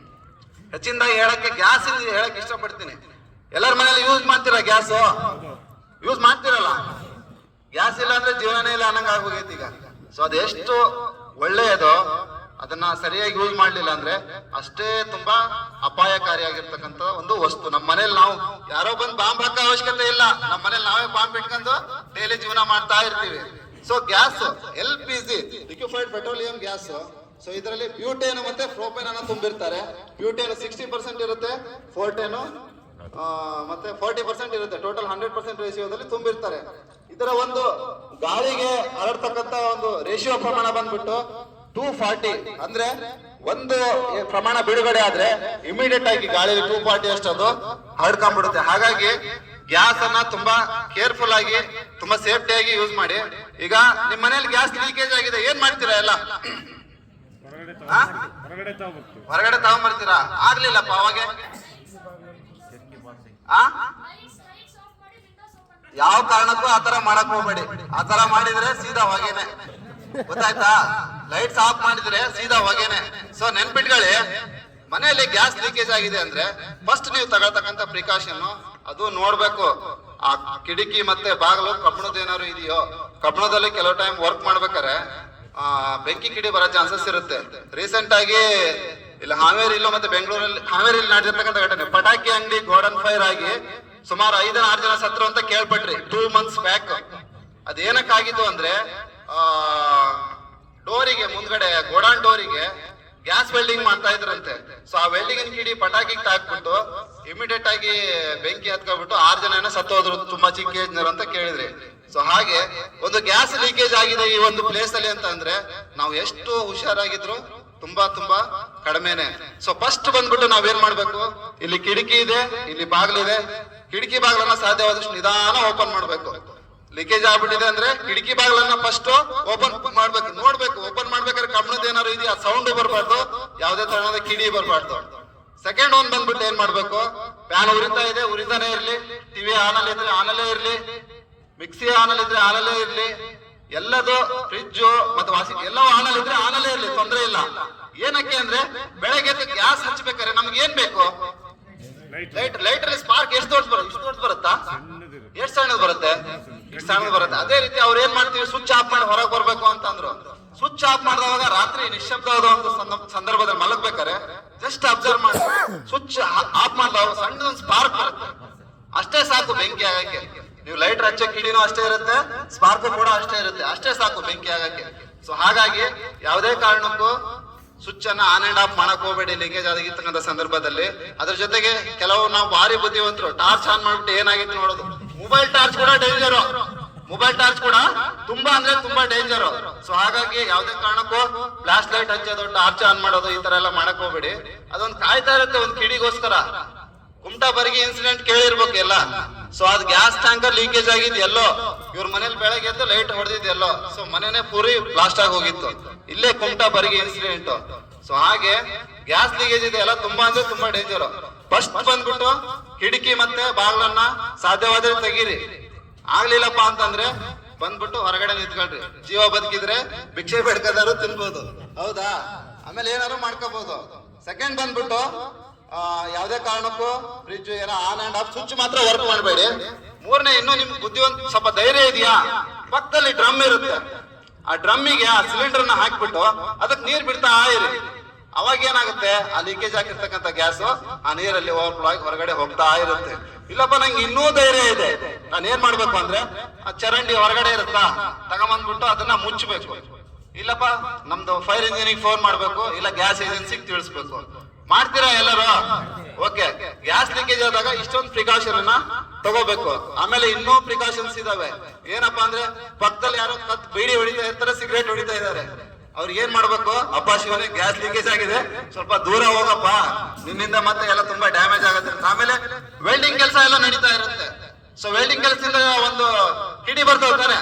ಹೆಚ್ಚಿನದಾಗಿ ಹೇಳಕ್ಕೆ ಗ್ಯಾಸ್ ಹೇಳಕ್ ಇಷ್ಟಪಡ್ತೀನಿ. ಎಲ್ಲರ ಮನೇಲಿ ಯೂಸ್ ಮಾಡ್ತೀರಾ ಗ್ಯಾಸ್? ಯೂಸ್ ಮಾಡ್ತಿರಲ್ಲ. ಗ್ಯಾಸ್ ಇಲ್ಲ ಅಂದ್ರೆ ಜೀವನನೇ ಇಲ್ಲ ಅನ್ನಂಗ ಆಗೋಗೈತಿ ಈಗ. ಸೊ ಅದೆಷ್ಟು ಒಳ್ಳೆಯದು, ಅದನ್ನ ಸರಿಯಾಗಿ ಯೂಸ್ ಮಾಡ್ಲಿಲ್ಲ ಅಂದ್ರೆ ಅಷ್ಟೇ ತುಂಬಾ ಅಪಾಯಕಾರಿಯಾಗಿರ್ತಕ್ಕಂಥ ಒಂದು ವಸ್ತು. ನಮ್ಮ ಮನೇಲಿ ನಾವು ಯಾರೋ ಬಂದು ಬಾಂಬ್ ಹಾಕೋ ಅವಶ್ಯಕತೆ ಇಲ್ಲ, ನಮ್ಮ ಮನೇಲಿ ನಾವೇ ಬಾಂಬ್ ಇಟ್ಕೊಂಡು ಡೈಲಿ ಜೀವನ ಮಾಡ್ತಾ ಇರ್ತೀವಿ. So gas LPG, liquefied petroleum gas. So ಇದರಲ್ಲಿ ಬ್ಯೂಟೇನ್ ಮತ್ತೆ ಪ್ರೋಪೇನ್ ಅನ್ನ ತುಂಬಿರ್ತಾರೆ. ಬ್ಯೂಟೇನ್ 60% ಇರುತ್ತೆ, ಫೋರ್ಟೇನು ಮತ್ತೆ 40% ಇರುತ್ತೆ. ಟೋಟಲ್ 100% ರೇಷಿಯೋದಲ್ಲಿ ತುಂಬಿರ್ತಾರೆ. ಇದರ ಒಂದು ಗಾಳಿಗೆ ಹರಡ್ತಕ್ಕಂತ ಒಂದು ರೇಷಿಯೋ ಪ್ರಮಾಣ ಬಂದ್ಬಿಟ್ಟು 240. ಅಂದ್ರೆ ಒಂದು ಪ್ರಮಾಣ ಬಿಡುಗಡೆ ಆದ್ರೆ ಇಮಿಡಿಯೇಟ್ ಆಗಿ ಗಾಳಿಯಲ್ಲಿ 240 ಅಷ್ಟು ಅದು ಹರಡ್ಕೊಂಡ್ಬಿಡುತ್ತೆ. ಹಾಗಾಗಿ ಗ್ಯಾಸ್ ಅನ್ನ ತುಂಬಾ ಕೇರ್ಫುಲ್ ಆಗಿ, ತುಂಬಾ ಸೇಫ್ಟಿಯಾಗಿ ಯೂಸ್ ಮಾಡಿ. ಈಗ ನಿಮ್ ಮನೇಲಿ ಗ್ಯಾಸ್ ಲೀಕೇಜ್ ಆಗಿದೆ, ಏನ್ ಮಾಡ್ತೀರಾ? ಎಲ್ಲ ಹೊರಗಡೆ ತಗೊಂಡ್ಬರ್ತೀರಾ? ಆಗ್ಲಿಲ್ಲಪ್ಪ ಅವಾಗ ಯಾವ ಕಾರಣಕ್ಕೂ ಆತರ ಮಾಡಕ್ ಹೋಗ್ಬೇಡಿ. ಆತರ ಮಾಡಿದ್ರೆ ಸೀದಾ ಹೊಗೆನೆ, ಗೊತ್ತಾಯ್ತಾ? ಲೈಟ್ಸ್ ಆಫ್ ಮಾಡಿದ್ರೆ ಸೀದಾ ಹೊಗೆನೆ. ಸೊ ನೆನ್ಪಿಟ್ಕೊಳ್ಳಿ, ಮನೆಯಲ್ಲಿ ಗ್ಯಾಸ್ ಲೀಕೇಜ್ ಆಗಿದೆ ಅಂದ್ರೆ ಫಸ್ಟ್ ನೀವು ತಗೊಳ್ತಕ್ಕಂಥ ಪ್ರಿಕಾಷನ್ ಅದು ನೋಡ್ಬೇಕು. ಆ ಕಿಟಕಿ ಮತ್ತೆ ಬಾಗಿಲು ಕಬ್ಬಣದ ಏನಾದ್ರು ಇದೆಯೋ, ಕಬ್ಬಣದಲ್ಲಿ ಕೆಲವು ಟೈಮ್ ವರ್ಕ್ ಮಾಡ್ಬೇಕಾರೆ ಬೆಂಕಿ ಕಿಡಿ ಬರೋ ಚಾನ್ಸಸ್ ಇರುತ್ತೆ. ರೀಸೆಂಟ್ ಆಗಿ ಇಲ್ಲ ಹಾವೇರಿಲ್ಲೋ ಮತ್ತೆ ಬೆಂಗಳೂರಲ್ಲಿ ಹಾವೇರಿಯಲ್ಲಿ ನಡೆದಿರ್ತಕ್ಕಂಥ ಘಟನೆ, ಪಟಾಕಿ ಅಂಗಡಿ ಗೋಡನ್ ಫೈರ್ ಆಗಿ ಸುಮಾರು 5-6 ಜನ ಸತ್ರು ಅಂತ ಕೇಳ್ಪಟ್ರಿ 2 months ಬ್ಯಾಕ್. ಅದೇನಕ್ಕಾಗಿತ್ತು ಅಂದ್ರೆ ಡೋರಿಗೆ ಮುಂದ್ಗಡೆ ಗೋಡಾನ್ ಡೋರಿಗೆ ಗ್ಯಾಸ್ ವೆಲ್ಡಿಂಗ್ ಮಾಡ್ತಾ ಇದ್ರಂತೆ. ಸೊ ಆ ವೆಲ್ಡಿಂಗ್ ಕಿಡಿ ಪಟಾಕಿಗೆ ತಾಕ್ಬಿಟ್ಟು ಇಮಿಡಿಯೇಟ್ ಆಗಿ ಬೆಂಕಿ ಹತ್ಕೊಬಿಟ್ಟು 6 ಜನ ಸತ್ತೋದ್ರು, ತುಂಬಾ ಚಿಕ್ಕ ಏಜ್ನರು ಅಂತ ಕೇಳಿದ್ರಿ. ಸೊ ಹಾಗೆ ಒಂದು ಗ್ಯಾಸ್ ಲೀಕೇಜ್ ಆಗಿದೆ ಈ ಒಂದು ಪ್ಲೇಸ್ ಅಲ್ಲಿ ಅಂತ ಅಂದ್ರೆ ನಾವು ಎಷ್ಟು ಹುಷಾರಾಗಿದ್ರು ತುಂಬಾ ಕಡಿಮೆನೆ. ಸೊ ಫಸ್ಟ್ ಬಂದ್ಬಿಟ್ಟು ನಾವೇನ್ ಮಾಡ್ಬೇಕು, ಇಲ್ಲಿ ಕಿಟಕಿ ಇದೆ, ಇಲ್ಲಿ ಬಾಗಿಲಿದೆ, ಕಿಟಕಿ ಬಾಗಿಲನ್ನ ಸಾಧ್ಯವಾದಷ್ಟು ನಿಧಾನ ಓಪನ್ ಮಾಡ್ಬೇಕು. ಲೀಕೇಜ್ ಆಗ್ಬಿಟ್ಟಿದೆ ಅಂದ್ರೆ ಕಿಟಕಿ ಬಾಗಿಲನ್ನ ಫಸ್ಟ್ ಓಪನ್ ಮಾಡ್ಬೇಕು, ನೋಡ್ಬೇಕು. ಓಪನ್ ಮಾಡ್ಬೇಕಾದ್ರೆ ಕಬ್ಬಣದ ಏನಾದ್ರು ಇದೆಯಾ, ಸೌಂಡ್ ಬರಬಾರ್ದು, ಯಾವ್ದೇ ತರಹದ ಕಿಡಿ ಬರಬಾರ್ದು. ಸೆಕೆಂಡ್ ಒನ್ ಬಂದ್ಬಿಟ್ಟು ಏನ್ ಮಾಡ್ಬೇಕು, ಫ್ಯಾನ್ ಉರಿತಾ ಇದೆ ಉರಿತಾನೆ ಇರ್ಲಿ, ಟಿವಿ ಆನಲ್ಲಿ ಇದ್ರೆ ಆನಲ್ಲೇ ಇರ್ಲಿ, ಮಿಕ್ಸಿ ಆನಲ್ಲಿ ಇದ್ರೆ ಆನಲ್ಲೇ ಇರ್ಲಿ, ಎಲ್ಲದು ಫ್ರಿಜ್ ಮತ್ತೆ ವಾಷಿಂಗ್ ಎಲ್ಲವೂ ಆನಲ್ಲಿ ಇದ್ರೆ ಆನಲ್ಲೇ ಇರ್ಲಿ, ತೊಂದ್ರೆ ಇಲ್ಲ. ಏನಕ್ಕೆ ಅಂದ್ರೆ ಬೆಳಗ್ಗೆ ಗ್ಯಾಸ್ ಹಚ್ಬೇಕಾದ್ರೆ ನಮ್ಗೆ ಏನ್ ಬೇಕು, ಲೈಟ್ ಅಲ್ಲಿ ಸ್ಪಾರ್ಕ್ ಎಷ್ಟು ದೊಡ್ಡ ಬರುತ್ತಾ, ಎಷ್ಟು ಸಣ್ಣದ್ ಬರುತ್ತೆ, ಇಷ್ಟು ಸಣ್ಣದ್ ಬರುತ್ತೆ. ಅದೇ ರೀತಿ ಅವ್ರು ಏನ್ ಮಾಡ್ತೀವಿ, ಸ್ವಿಚ್ ಆಫ್ ಮಾಡಿ ಹೊರಗೆ ಬರ್ಬೇಕು ಅಂತಂದ್ರು. ಸ್ವಿಚ್ ಆಫ್ ಮಾಡಿದವಾಗ ರಾತ್ರಿ ನಿಶ್ಶಬ್ದವಾದ ಒಂದು ಸಂದರ್ಭದಲ್ಲಿ ಮಲಗ್ಬೇಕಾರೆ ಜಸ್ಟ್ ಅಬ್ಸರ್ವ್ ಮಾಡಿ, ಸ್ವಿಚ್ ಆಫ್ ಮಾಡಿದವಾಗ ಸಣ್ಣದೊಂದು ಸ್ಪಾರ್ಕ್ ಬರುತ್ತೆ, ಅಷ್ಟೇ ಸಾಕು ಬೆಂಕಿ ಆಗಕ್ಕೆ. ನೀವು ಲೈಟ್ ಹಚ್ಚೋ ಕಿಡಿನೂ ಅಷ್ಟೇ ಇರುತ್ತೆ, ಸ್ಪಾರ್ಕ್ ಕೂಡ ಅಷ್ಟೇ ಇರುತ್ತೆ, ಅಷ್ಟೇ ಸಾಕು ಬೆಂಕಿ ಆಗಕ್ಕೆ. ಸೊ ಹಾಗಾಗಿ ಯಾವುದೇ ಕಾರಣಕ್ಕೂ ಸ್ವಿಚ್ ಅನ್ನ ಆನ್ ಅಂಡ್ ಆಫ್ ಮಾಡಕ್ ಹೋಗ್ಬೇಡಿ ಲೀಕೇಜ್ ಆಗಿರ್ತಕ್ಕಂಥ ಸಂದರ್ಭದಲ್ಲಿ. ಅದ್ರ ಜೊತೆಗೆ ಕೆಲವು ನಾವು ಭಾರಿ ಬುದ್ಧಿವಂತರು ಟಾರ್ಚ್ ಆನ್ ಮಾಡ್ಬಿಟ್ಟು ಏನಾಗಿತ್ತು ನೋಡೋದು. ಮೊಬೈಲ್ ಟಾರ್ಚ್ ಕೂಡ ಡೇಂಜರು, ಮೊಬೈಲ್ ಟಾರ್ಚ್ ಕೂಡ ತುಂಬಾ ಅಂದ್ರೆ ತುಂಬಾ ಡೇಂಜರು. ಸೊ ಹಾಗಾಗಿ ಯಾವುದೇ ಕಾರಣಕ್ಕೂ ಫ್ಲಾಶ್ ಲೈಟ್ ಹಚ್ಚೋದು, ಟಾರ್ಚ್ ಆನ್ ಮಾಡೋದು ಈ ತರ ಎಲ್ಲ ಮಾಡಕ್ ಹೋಗ್ಬೇಡಿ. ಅದೊಂದು ಕಾಯ್ತಾ ಇರುತ್ತೆ ಒಂದು ಕಿಡಿಗೋಸ್ಕರ. ಕುಮಟಾ ಬರಿಗೆ ಇನ್ಸಿಡೆಂಟ್ ಕೇಳಿರ್ಬೇಕು ಎಲ್ಲ. ಸೊ ಅದ್ ಗ್ಯಾಸ್ ಟ್ಯಾಂಕರ್ ಲೀಕೇಜ್ ಆಗಿದ್ ಎಲ್ಲೋ, ಇವ್ರ ಮನೇಲಿ ಬೆಳಗ್ಗೆ ಎದ್ದು ಲೈಟ್ ಹೊಡೆದಿದ್ ಎಲ್ಲೋ, ಸೊ ಮನೆನೇ ಪೂರಿ ಬ್ಲಾಸ್ಟ್ ಆಗಿ ಹೋಗಿತ್ತು. ಇಲ್ಲೇ ಕುಮಟಾ ಬರಿಗೆ ಇನ್ಸಿಡೆಂಟ್. ಸೊ ಹಾಗೆ ಗ್ಯಾಸ್ ಲೀಕೇಜ್ ಇದೆ ಎಲ್ಲ ತುಂಬಾ ಅಂದ್ರೆ ತುಂಬಾ ಡೇಂಜರ್. ಫಸ್ಟ್ ಬಂದ್ಬಿಟ್ಟು ಕಿಟಕಿ ಮತ್ತೆ ಬಾಗ್ಲನ್ನ ಸಾಧ್ಯವಾದ್ರೆ ತೆಗೀರಿ. ಆಗ್ಲಿಲ್ಲಪ್ಪ ಅಂತಂದ್ರೆ ಬಂದ್ಬಿಟ್ಟು ಹೊರಗಡೆ ನಿಂತ್ಕೊಳ್ರಿ. ಜೀವ ಬದುಕಿದ್ರೆ ಭಿಕ್ಷೆ ಬೇಡ್ಕದಾರು ತಿನ್ಬೋದು, ಹೌದಾ? ಆಮೇಲೆ ಏನಾದ್ರು ಮಾಡ್ಕೋಬಹುದು. ಸೆಕೆಂಡ್ ಬಂದ್ಬಿಟ್ಟು ಯಾವ್ದೇ ಕಾರಣಕ್ಕೂ ಫ್ರಿಜ್ ಏನೋ ಆನ್ ಅಂಡ್ ಆಫ್ ಸ್ವಿಚ್ ಮಾತ್ರ ವರ್ಕ್ ಮಾಡಬೇಡಿ. ಮೂರನೇ, ಇನ್ನು ನಿಮ್ ಬುದ್ಧಿವಂತ ಸ್ವಲ್ಪ ಧೈರ್ಯ ಇದೆಯಾ, ಪಕ್ಕದಲ್ಲಿ ಡ್ರಮ್ ಇರುತ್ತೆ, ಆ ಡ್ರಮ್ಮಿಗೆ ಆ ಸಿಲಿಂಡರ್ ನ ಹಾಕ್ಬಿಟ್ಟು ಅದಕ್ಕೆ ನೀರ್ ಬಿಡ್ತಾ ಇರಿ. ಅವಾಗ ಏನಾಗುತ್ತೆ, ಆ ಲೀಕೇಜ್ ಆಗಿರ್ತಕ್ಕಂಥ ಗ್ಯಾಸ್ ಆ ನೀರಲ್ಲಿ ಓವರ್ಫ್ಲೋ ಆಗಿ ಹೊರಗಡೆ ಹೋಗ್ತಾ ಇರುತ್ತೆ. ಇಲ್ಲಪ್ಪ ನಂಗೆ ಇನ್ನೂ ಧೈರ್ಯ ಇದೆ, ನಾನು ಏನ್ ಮಾಡ್ಬೇಕು ಅಂದ್ರೆ ಆ ಚರಂಡಿ ಹೊರಗಡೆ ಇರುತ್ತಾ ತಗೊಂಬಂದ್ಬಿಟ್ಟು ಅದನ್ನ ಮುಚ್ಚಬೇಕು. ಇಲ್ಲಪ್ಪ ನಮ್ದು ಫೈರ್ ಇಂಜಿನಿಗೆ ಫೋನ್ ಮಾಡ್ಬೇಕು, ಇಲ್ಲ ಗ್ಯಾಸ್ ಏಜೆನ್ಸಿಗೆ ತಿಳಿಸ್ಬೇಕು. ಮಾಡ್ತೀರಾ ಎಲ್ಲರೂ? ಓಕೆ. ಗ್ಯಾಸ್ ಲೀಕೇಜ್ ಆದಾಗ ಇಷ್ಟೊಂದು ಪ್ರಿಕಾಷನ್ ಅನ್ನ ತಗೋಬೇಕು. ಆಮೇಲೆ ಇನ್ನೂ ಪ್ರಿಕಾಷನ್ಸ್ ಇದಾವೆ. ಏನಪ್ಪಾ ಅಂದ್ರೆ ಪಕ್ಕದಲ್ಲಿ ಯಾರೋ ಬೀಡಿ ಹೊಡಿತಾ ಇರ್ತಾರೆ, ಸಿಗರೇಟ್ ಹೊಡಿತಾ ಇದಾರೆ. ಅವ್ರಿಗೆ ಏನ್ ಮಾಡ್ಬೇಕು? ಅಪ್ಪ ಶಿವನೇ, ಗ್ಯಾಸ್ ಲೀಕೇಜ್ ಆಗಿದೆ, ಸ್ವಲ್ಪ ದೂರ ಹೋಗಪ್ಪ, ನಿನ್ನಿಂದ ಮತ್ತೆ ಎಲ್ಲ ತುಂಬಾ ಡ್ಯಾಮೇಜ್ ಆಗುತ್ತೆ. ಆಮೇಲೆ ವೆಲ್ಡಿಂಗ್ ಕೆಲಸ ಎಲ್ಲ ನಡೀತಾ ಇರುತ್ತೆ. ಸೊ ವೆಲ್ಡಿಂಗ್ ಕೆಲಸದಿಂದ ಒಂದು ಕಿಡಿ ಬರ್ತಾನೆ.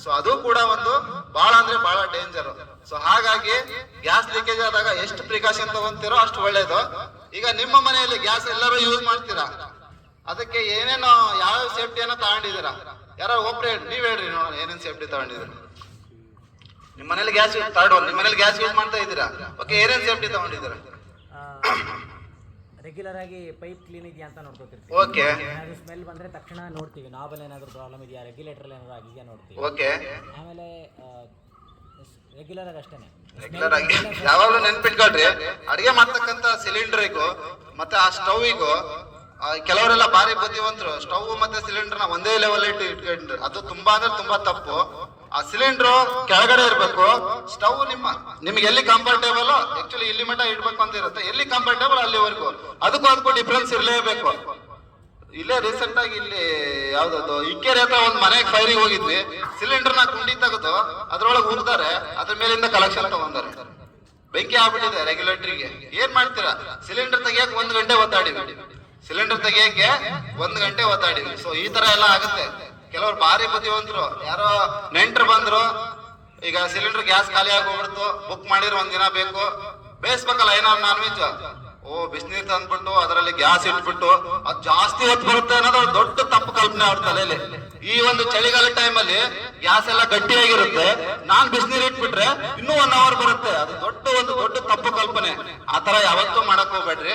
ಸೊ ಅದು ಕೂಡ ಒಂದು ಬಹಳ ಅಂದ್ರೆ ಬಹಳ ಡೇಂಜರ್. ಸೊ ಹಾಗಾಗಿ ಗ್ಯಾಸ್ ಲೀಕೇಜ್ ಆದಾಗ ಎಷ್ಟು ಪ್ರಿಕಾಷನ್ ತಗೊಂತೀರೋ ಅಷ್ಟು ಒಳ್ಳೇದು. ಈಗ ನಿಮ್ಮ ಮನೆಯಲ್ಲಿ ಗ್ಯಾಸ್ ಎಲ್ಲರೂ ಯೂಸ್ ಮಾಡ್ತೀರಾ, ಅದಕ್ಕೆ ಏನೇನೋ ಯಾವ ಸೇಫ್ಟಿಯನ್ನ ತಗೊಂಡಿದ್ದೀರಾ? ಯಾರೋ ಒಬ್ರು ಹೇಳಿ, ನೀವ್ ಹೇಳ್ರಿ ನೋಡೋಣ ಏನೇನ್ ಸೇಫ್ಟಿ ತಗೊಂಡಿದ್ದೀರಾ? ನಿಮ್ಮ ಮನೇಲಿ ಗ್ಯಾಸ್ ನಿಮ್ಮ ಮನೇಲಿ ಗ್ಯಾಸ್ ಯೂಸ್ ಮಾಡ್ತಾ ಇದ್ದೀರಾ? ಓಕೆ, ಏನೇನ್ ಸೇಫ್ಟಿ ತಗೊಂಡಿದ್ದೀರಾ? ರೆಗ್ಯುಲರ್ ಆಗಿ ಪೈಪ್ ಕ್ಲೀನ್ ಇದೆಯಾ ಅಂತ ನೋಡ್ಕೊತಿರ್ತೀವಿ. ಓಕೆ. ಏನಾದ್ರು ಸ್ಮೆಲ್ ಬಂದ್ರೆ ತಕ್ಷಣ ನೋಡ್ತೀವಿ, ನಾಬಲ್ ಏನಾದ್ರು ಪ್ರಾಬ್ಲಮ್ ಇದೆಯಾ, ರೆಗ್ಯುಲೇಟರ್ ಏನಾದ್ರು ಆಗಿದೆಯಾ ನೋಡ್ತೀವಿ. ಓಕೆ. ಆಮೇಲೆ ರೆಗ್ಯುಲರ್ ಆಗಿ ಅಷ್ಟೇನೆ. ರೆಗ್ಯುಲರ್ ಆಗಿ ಯಾವಾಗಲೂ ನೆನ್ಪಿಟ್ಕೊಳ್ರಿ, ಅಡಿಗೆ ಮಾಡ್ತಕ್ಕಂತ ಸಿಲಿಂಡರಿಗೂ ಮತ್ತೆ ಆ ಸ್ಟವ್ವಿಗೂ ಕೆಲವರೆಲ್ಲ ಭಾರಿ ಬುದ್ಧಿವಂತರು ಸ್ಟವ್ ಮತ್ತೆ ಸಿಲಿಂಡರ್ನ ಒಂದೇ ಲೆವೆಲ್ ಇಟ್ಕೊಂಡ್ರು. ಅದು ತುಂಬಾ ಅಂದ್ರೆ ತುಂಬಾ ತಪ್ಪು. ಆ ಸಿಲಿಂಡರ್ ಕೆಳಗಡೆ ಇರ್ಬೇಕು, ಸ್ಟವ್ ನಿಮ್ಗೆ ಎಲ್ಲಿ ಕಂಫರ್ಟೇಬಲ್, ಆಕ್ಚುಲಿ ಇಲ್ಲಿ ಮಟ್ಟ ಇಡ್ಬೇಕು ಅಂತ ಇರುತ್ತೆ, ಎಲ್ಲಿ ಕಂಫರ್ಟೇಬಲ್ ಅಲ್ಲಿವರೆಗೂ. ಅದಕ್ಕೂ ಡಿಫ್ರೆನ್ಸ್ ಇರಲೇಬೇಕು. ಇಲ್ಲೇ ರೀಸೆಂಟ್ ಆಗಿ ಇಲ್ಲಿ ಯಾವ್ದದು ಇಕ್ಕೇರಿ ಹತ್ರ ಒಂದ್ ಮನೆಗೆ ಫೈರಿಗೆ ಹೋಗಿದ್ವಿ. ಸಿಲಿಂಡರ್ನ ಕುಂಡಿ ತೆಗೆದು ಅದ್ರೊಳಗೆ ಉರ್ತಾರೆ, ಅದ್ರ ಮೇಲಿಂದ ಕಲೆಕ್ಷನ್ ತಗೊಂತಾರೆ. ಬೆಂಕಿ ಆಗ್ಬಿಟ್ಟಿದೆ ರೆಗ್ಯುಲೇಟರಿಗೆ. ಏನ್ ಮಾಡ್ತೀರಾ? ಸಿಲಿಂಡರ್ ತೆಗಿಯಕ್ 1 ಗಂಟೆ ಒತ್ತಾಡಿವಿ, ಸಿಲಿಂಡರ್ ತೆಗಿಯಕ್ಕೆ 1 ಗಂಟೆ ಒತ್ತಾಡಿವಿ. ಸೊ ಈ ತರ ಎಲ್ಲ ಆಗುತ್ತೆ. ಕೆಲವ್ರು ಭಾರಿ ಬುದ್ಧಿವಂತರು, ಯಾರೋ ನೆಂಟ್ರು ಬಂದ್ರು, ಈಗ ಸಿಲಿಂಡರ್ ಗ್ಯಾಸ್ ಖಾಲಿ ಆಗಿ ಹೋಗ್ಬಿಡ್ತು, ಬುಕ್ ಮಾಡಿರೋ 1 ದಿನ ಬೇಕು, ಬೇಯಿಸ್ಬೇಕಲ್ಲ ಏನಾದ್ರು ನಾನ್ ವೆಜ್. ಬಿಸಿನೀರ್ ತಂದ್ಬಿಟ್ಟು ಅದರಲ್ಲಿ ಗ್ಯಾಸ್ ಇಟ್ಬಿಟ್ಟು ಅದು ಜಾಸ್ತಿ ಹೊತ್ತು ಬರುತ್ತೆ ಅನ್ನೋದು ದೊಡ್ಡ ತಪ್ಪು ಕಲ್ಪನೆ ಅವ್ರ ತಲೆಯಲ್ಲಿ. ಈ ಒಂದು ಚಳಿಗಾಲ ಟೈಮಲ್ಲಿ ಗ್ಯಾಸ್ ಎಲ್ಲ ಗಟ್ಟಿಯಾಗಿರುತ್ತೆ, ನಾನ್ ಬಿಸಿನೀರ್ ಇಟ್ಬಿಟ್ರೆ ಇನ್ನೂ 1 ಅವರ್ ಬರುತ್ತೆ. ಅದು ದೊಡ್ಡ ತಪ್ಪು ಕಲ್ಪನೆ. ಆತರ ಯಾವತ್ತೂ ಮಾಡಕ್ ಹೋಗ್ಬೇಡ್ರಿ.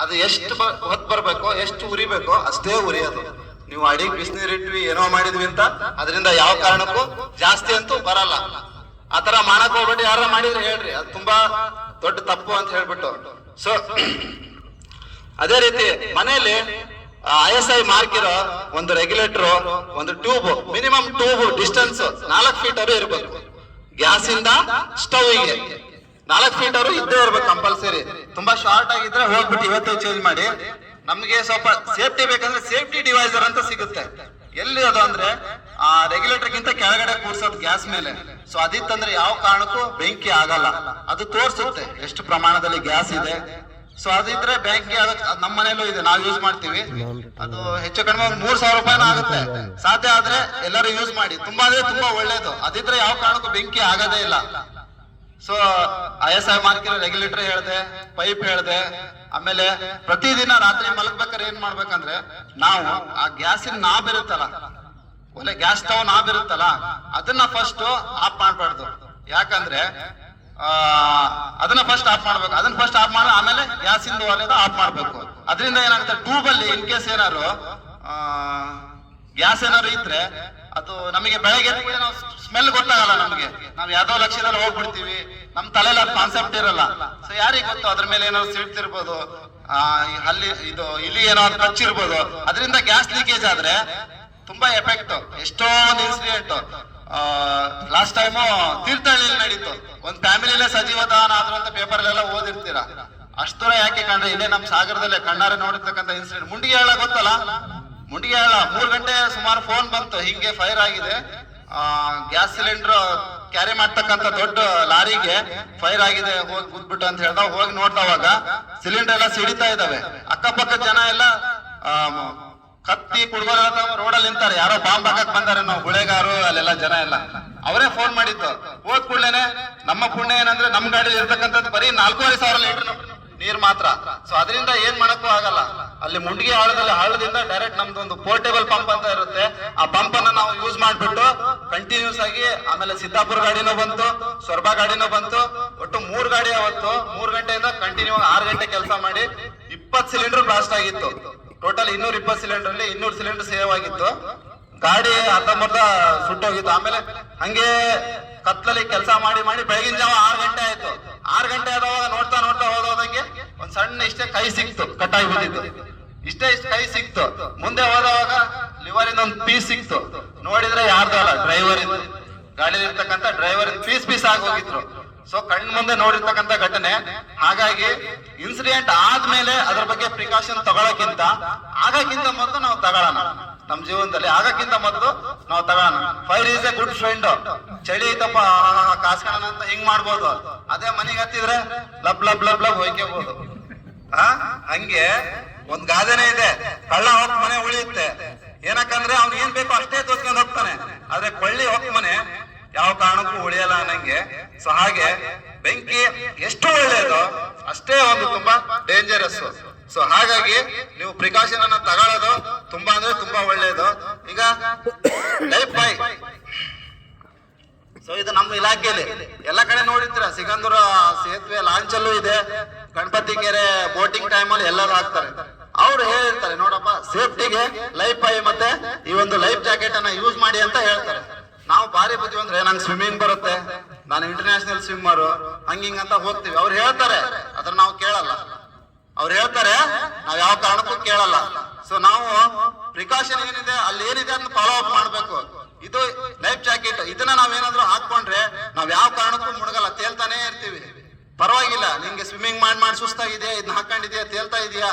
ಅದು ಎಷ್ಟು ಹೊತ್ತು ಬರ್ಬೇಕು, ಎಷ್ಟು ಉರಿಬೇಕು ಅಷ್ಟೇ ಉರಿಯೋದು. ನೀವು ಅಡಿಗೆ ಬಿಸಿನೀರ್ ಇಟ್ವಿ ಏನೋ ಮಾಡಿದ್ವಿ ಅಂತ ಅದರಿಂದ ಯಾವ ಕಾರಣಕ್ಕೂ ಜಾಸ್ತಿ ಅಂತೂ ಬರಲ್ಲ. ಆತರ ಮಾಡಕ್ ಹೋಗ್ಬೇಡಿ. ಯಾರ ಮಾಡಿದ್ರೆ ಹೇಳ್ರಿ, ಅದು ತುಂಬಾ ದೊಡ್ಡ ತಪ್ಪು ಅಂತ ಹೇಳ್ಬಿಟ್ಟು. ಸೊ ಅದೇ ರೀತಿ ಮನೆಯಲ್ಲಿ ISI ಮಾರ್ಕ್ ಇರೋ ಒಂದು ರೆಗ್ಯುಲೇಟರ್, ಒಂದು tube, minimum tube distance 4 feet ಇರಬೇಕು. ಗ್ಯಾಸ್ ಇಂದ ಸ್ಟವ್ಗೆ 4 ಫೀಟ್ ಇದ್ದೇ ಇರ್ಬೇಕು ಕಂಪಲ್ಸರಿ. ತುಂಬಾ ಶಾರ್ಟ್ ಆಗಿದ್ರೆ ಹೋಗ್ಬಿಟ್ಟು ಇವತ್ತೇ ಚೇಂಜ್ ಮಾಡಿ. ನಮ್ಗೆ ಸ್ವಲ್ಪ ಸೇಫ್ಟಿ ಬೇಕಂದ್ರೆ ಸೇಫ್ಟಿ ಡಿವೈಸರ್ ಅಂತ ಸಿಗುತ್ತೆ. ಎಲ್ಲಿ ಅದು ಅಂದ್ರೆ ಆ ರೆಗ್ಯುಲೇಟರ್ ಗಿಂತ ಕೆಳಗಡೆ ಕೂರ್ಸೋದು ಗ್ಯಾಸ್ ಮೇಲೆ. ಸೊ ಅದಿತ್ತಂದ್ರೆ ಯಾವ ಕಾರಣಕ್ಕೂ ಬೆಂಕಿ ಆಗಲ್ಲ. ಅದು ತೋರ್ಸುತ್ತೆ ಎಷ್ಟು ಪ್ರಮಾಣದಲ್ಲಿ ಗ್ಯಾಸ್ ಇದೆ. ಸೊ ಅದಿದ್ರೆ ಬೆಂಕಿ ನಮ್ಮ ಮನೆಯಲ್ಲೂ ಇದೆ, ನಾವು ಯೂಸ್ ಮಾಡ್ತೀವಿ. ಅದು ಹೆಚ್ಚು ಕಡಿಮೆ 3,000 ರೂಪಾಯಿನ ಆಗುತ್ತೆ. ಸಾಧ್ಯ ಆದ್ರೆ ಎಲ್ಲರೂ ಯೂಸ್ ಮಾಡಿ, ತುಂಬಾ ಅಂದ್ರೆ ತುಂಬಾ ಒಳ್ಳೇದು. ಅದಿದ್ರೆ ಯಾವ ಕಾರಣಕ್ಕೂ ಬೆಂಕಿ ಆಗದೇ ಇಲ್ಲ. ಸೊ ISI ಮಾರ್ಕ್ ಇರೋ ರೆಗ್ಯುಲೇಟರ್ ಹೇಳ್ದೆ, ಪೈಪ್ ಹೇಳ್ದೆ. ಆಮೇಲೆ ಪ್ರತಿದಿನ ರಾತ್ರಿ ಮಲಗ್ಬೇಕಾದ್ರೆ ಏನ್ ಮಾಡ್ಬೇಕಂದ್ರೆ, ನಾವು ಆ ಗ್ಯಾಸಿನ ನಾಬ್ ಇರುತ್ತಲ್ಲ, ಒಲೆ ಗ್ಯಾಸ್ ಸ್ಟವ್ ನಾಬ್ ಇರುತ್ತಲ್ಲ, ಅದನ್ನ ಫಸ್ಟ್ ಆಫ್ ಮಾಡ್ಬಾರ್ದು. ಯಾಕಂದ್ರೆ ಅದನ್ನ ಫಸ್ಟ್ ಆಫ್ ಮಾಡ್ಬೇಕು. ಅದನ್ನ ಫಸ್ಟ್ ಆಫ್ ಮಾಡಿ ಆಮೇಲೆ ಗ್ಯಾಸ್ ಇಂದ ಒಲೆದು ಆಫ್ ಮಾಡ್ಬೇಕು. ಅದರಿಂದ ಏನಾಗುತ್ತೆ, ಟ್ಯೂಬ್ ಅಲ್ಲಿ ಇನ್ ಕೇಸ್ ಏನಾದ್ರು ಗ್ಯಾಸ್ ಏನಾದ್ರು ಇದ್ರೆ ಅದು ನಮಗೆ ಬೆಳಗ್ಗೆ ನಾವು ಸ್ಮೆಲ್ ಗೊತ್ತಾಗಲ್ಲ. ನಮಗೆ ನಾವು ಯಾವ್ದೋ ಲಕ್ಷ್ಯದಲ್ಲಿ ಹೋಗ್ಬಿಡ್ತೀವಿ, ನಮ್ ತಲೆಯಲ್ಲಿ ಅದು ಕಾನ್ಸೆಪ್ಟ್ ಇರಲ್ಲ. ಸೊ ಯಾರಿಗೆ ಗೊತ್ತು ಅದ್ರ ಮೇಲೆ ಏನಾದ್ರು ಸಿಡ್ತಿರ್ಬೋದು, ಇಲ್ಲಿ ಏನೋ ಕಚ್ಚಿರ್ಬೋದು. ಅದರಿಂದ ಗ್ಯಾಸ್ ಲೀಕೇಜ್ ಆದ್ರೆ ತುಂಬಾ ಎಫೆಕ್ಟ್. ಎಷ್ಟೊಂದು ಇನ್ಸಿಡೆಂಟ್ ಲಾಸ್ಟ್ ಟೈಮು ತೀರ್ಥಹಳ್ಳಿಯಲ್ಲಿ ನಡೀತು. ಒಂದ್ ಫ್ಯಾಮಿಲಿಲೇ ಸಜೀವ ದಹನ ಆದ್ರು ಅಂತ ಪೇಪರ್ ಎಲ್ಲ ಓದಿರ್ತೀರಾ. ಅಷ್ಟು ದೂರ ಯಾಕೆ ಕಂಡ್ರೆ ಇಲ್ಲೇ ನಮ್ ಸಾಗರದಲ್ಲೇ ಕಣ್ಣಾರೆ ನೋಡಿರ್ತಕ್ಕಂಥ ಇನ್ಸಿಡೆಂಟ್. ಮುಂಡಿಗೆ ಹೇಳ ಗೊತ್ತಲ್ಲ, ಮುಂಡಿಗೆ ಹೇಳ 3 ಗಂಟೆ ಸುಮಾರು ಫೋನ್ ಬಂತು, ಹಿಂಗೆ ಫೈರ್ ಆಗಿದೆ, ಗ್ಯಾಸ್ ಸಿಲಿಂಡರ್ ಕ್ಯಾರಿ ಮಾಡ್ತಕ್ಕಂಥ ದೊಡ್ಡ ಲಾರಿಗೆ ಫೈರ್ ಆಗಿದೆ, ಹೋಗಿ ಕೂತ್ಬಿಟ್ಟು ಅಂತ ಹೇಳ್ದ. ಹೋಗಿ ನೋಡ್ದವಾಗ ಸಿಲಿಂಡರ್ ಎಲ್ಲ ಸಿಡಿತಾ ಇದಾವೆ. ಅಕ್ಕಪಕ್ಕ ಜನ ಎಲ್ಲ ಕತ್ತಿ ಕುಡ್ಗೋರೆಲ್ಲ ರೋಡಲ್ಲಿ ನಿಂತಾರೆ. ಯಾರೋ ಬಾಂಬ್ ಹಾಕಕ್ ಬಂದಾರೆ, ನಾವು ಗುಳೆಗಾರು ಅಲ್ಲೆಲ್ಲ ಜನ ಎಲ್ಲ ಅವರೇ ಫೋನ್ ಮಾಡಿದ್ದು. ಹೋದ್ ಕೂಡ್ಲೇನೆ ನಮ್ಮ ಪುಣ್ಯ ಏನಂದ್ರೆ ನಮ್ ಗಾಡಿಯಲ್ಲಿ ಇರ್ತಕ್ಕಂಥದ್ದು ಬರೀ 4,500 ಲೀಟರ್ ನೀರ್ ಮಾತ್ರ. ಸೊ ಅದರಿಂದ ಏನ್ ಮಾಡಕ್ಕೂ ಆಗಲ್ಲ. ಅಲ್ಲಿ ಮುಂಡಿಗೆ ಹಳ್ಳದಿಂದ ಡೈರೆಕ್ಟ್ ನಮ್ದು ಒಂದು ಪೋರ್ಟೇಬಲ್ ಪಂಪ್ ಅಂತ ಇರುತ್ತೆ. ಆ ಪಂಪ್ ಅನ್ನ ನಾವು ಯೂಸ್ ಮಾಡ್ಬಿಟ್ಟು ಕಂಟಿನ್ಯೂಸ್ ಆಗಿ, ಆಮೇಲೆ ಸಿದ್ದಾಪುರ ಗಾಡಿನೂ ಬಂತು, ಸೊರಬ ಗಾಡಿನೂ ಬಂತು. ಒಟ್ಟು 3 ಗಾಡಿ ಅವತ್ತು 3 ಗಂಟೆಯಿಂದ ಕಂಟಿನ್ಯೂ 6 ಗಂಟೆ ಕೆಲಸ ಮಾಡಿ 20 ಸಿಲಿಂಡರ್ ಬ್ಲಾಸ್ಟ್ ಆಗಿತ್ತು. ಟೋಟಲ್ 220 ಸಿಲಿಂಡರ್ ಅಲ್ಲಿ 200 ಸಿಲಿಂಡರ್ ಸೇವ್ ಆಗಿತ್ತು. ಗಾಡಿ ಅರ್ಧಂಬರ್ಧ ಸುಟ್ಟೋಗಿತ್ತು. ಆಮೇಲೆ ಹಂಗೆ ಕತ್ಲಲ್ಲಿ ಕೆಲಸ ಮಾಡಿ ಬೆಳಗಿನ ಜಾವ 6 ಗಂಟೆ ಆಯ್ತು. 6 ಗಂಟೆ ಆದವಾಗ ನೋಡ್ತಾ ಹೋದಂಗೆ ಒಂದ್ ಸಣ್ಣ ಇಷ್ಟೇ ಕೈ ಸಿಕ್ತು, ಕಟ್ಟಾಗಿ ಬಿದ್ದಿತ್ತು. ಇಷ್ಟೇ ಕೈ ಸಿಕ್ತು. ಮುಂದೆ ಹೋದವಾಗ ಲಿವರ್ ಇಂದ ಒಂದು ಪೀಸ್ ಸಿಕ್ತು. ನೋಡಿದ್ರೆ ಯಾರ್ದು ಅಲ್ಲ, ಡ್ರೈವರ್ ಇಂದ. ಗಾಡಿಲಿರ್ತಕ್ಕಂಥ ಡ್ರೈವರ್ ಪೀಸ್ ಆಗಿ ಹೋಗಿದ್ರು. ಸೊ ಕಣ್ ಮುಂದೆ ನೋಡಿರ್ತಕ್ಕಂಥ ಘಟನೆ. ಹಾಗಾಗಿ ಇನ್ಸಿಡೆಂಟ್ ಆದ್ಮೇಲೆ ಅದ್ರ ಬಗ್ಗೆ ಪ್ರಿಕಾಷನ್ ತಗೊಳಕ್ಕಿಂತ ಆಗಕ್ಕಿಂತ ಮೊದಲು ನಾವು ತಗೊಳ್ಳೋಣ. ನಮ್ ಜೀವನದಲ್ಲಿ ಆಗಕ್ಕಿಂತ ಮೊದಲು ನಾವು ತಗೋಣ. Fire is A good friend. ಚಳಿ ಐತಪ್ಪ ಕಾಸ್ಕೊಳ್ಳೋಣ ಅಂತ ಹಿಂಗ್ ಮಾಡ್ಬೋದು. ಅದೇ ಮನೆಗೆ ಹತ್ತಿದ್ರೆ ಲಬ್ ಲಬ್ ಲಬ್ ಲಬ್ ಹೊಯ್ಕೋಬಹುದು. ಹಂಗೆ ಒಂದ್ ಗಾದೆನೇ ಇದೆ, ಕಳ್ಳ ಹೋಗ್ ಮನೆ ಉಳಿಯುತ್ತೆ. ಏನಕ್ಕಂದ್ರೆ ಅವ್ನು ಏನ್ ಬೇಕೋ ಅಷ್ಟೇ ತೋರ್ಸ್ಕೊಂಡ್ ಹೋಗ್ತಾನೆ, ಆದ್ರೆ ಕೊಳ್ಳಿ ಹೋಗ್ ಮನೆ ಯಾವ ಕಾರಣಕ್ಕೂ ಉಳಿಯಲ್ಲ ಅನ್ನಂಗೆ. ಸೊ ಹಾಗೆ ಬೆಂಕಿ ಎಷ್ಟು ಒಳ್ಳೆಯದು ಅಷ್ಟೇ ಒಂದು ತುಂಬಾ ಡೇಂಜರಸ್. ಸೊ ಹಾಗಾಗಿ ನೀವು ಪ್ರಿಕಾಷನ್ ಅನ್ನ ತಗೊಳ್ಳೋದು ತುಂಬಾ ಅಂದ್ರೆ ತುಂಬಾ ಒಳ್ಳೆಯದು. ಈಗ ಲೈಫ್ ಬಾಯ್, ಸೊ ಇದು ನಮ್ಮ ಇಲಾಖೆಯಲ್ಲಿ ಎಲ್ಲ ಕಡೆ ನೋಡಿದ್ರ, ಸಿಗಂದೂರ ಸೇತುವೆ ಲಾಂಚಲ್ಲೂ ಇದೆ, ಗಣಪತಿ ಕೆರೆ ಬೋಟಿಂಗ್ ಟೈಮಲ್ಲಿ ಎಲ್ಲರೂ ಹಾಕ್ತಾರೆ. ಅವ್ರು ಹೇಳಿರ್ತಾರೆ, ನೋಡಪ್ಪ ಸೇಫ್ಟಿಗೆ ಲೈಫ್ ಬಾಯ್ ಮತ್ತೆ ಈ ಒಂದು ಲೈಫ್ ಜಾಕೆಟ್ ಅನ್ನ ಯೂಸ್ ಮಾಡಿ ಅಂತ ಹೇಳ್ತಾರೆ. ನಾವು ಬಾರಿ ಬುದ್ಧಿ ಅಂದ್ರೆ ನಂಗೆ ಸ್ವಿಮ್ಮಿಂಗ್ ಬರುತ್ತೆ, ನಾನು ಇಂಟರ್ನ್ಯಾಷನಲ್ ಸ್ವಿಮ್ಮರು, ಹಂಗಿಂಗ್ ಅಂತ ಹೋಗ್ತೀವಿ. ಅವ್ರು ಹೇಳ್ತಾರೆ, ಅದ್ರ ನಾವು ಕೇಳಲ್ಲ. ಅವ್ರು ಹೇಳ್ತಾರೆ, ನಾವ್ ಯಾವ ಕಾರಣಕ್ಕೂ ಕೇಳಲ್ಲ. ಸೊ ನಾವು ಪ್ರಿಕಾಷನ್ ಏನಿದೆ ಅಲ್ಲಿ ಏನಿದೆ ಅದನ್ನ ಫಾಲೋ ಅಪ್ ಮಾಡ್ಬೇಕು. ಇದು ಲೈಫ್ ಜಾಕೆಟ್, ಇದನ್ನ ನಾವೇನಾದ್ರೂ ಹಾಕೊಂಡ್ರೆ ನಾವ್ ಯಾವ ಕಾರಣಕ್ಕೂ ಮುಳುಗಲ್ಲ, ತೇಲ್ತಾನೆ ಇರ್ತೀವಿ. ಪರವಾಗಿಲ್ಲ, ನಿಂಗೆ ಸ್ವಿಮ್ಮಿಂಗ್ ಮಾಡಿ ಸುಸ್ತಾಗಿದೆಯಾ, ಇದನ್ನ ಹಾಕೊಂಡಿದ್ಯಾ, ತೇಲ್ತಾ ಇದೆಯಾ,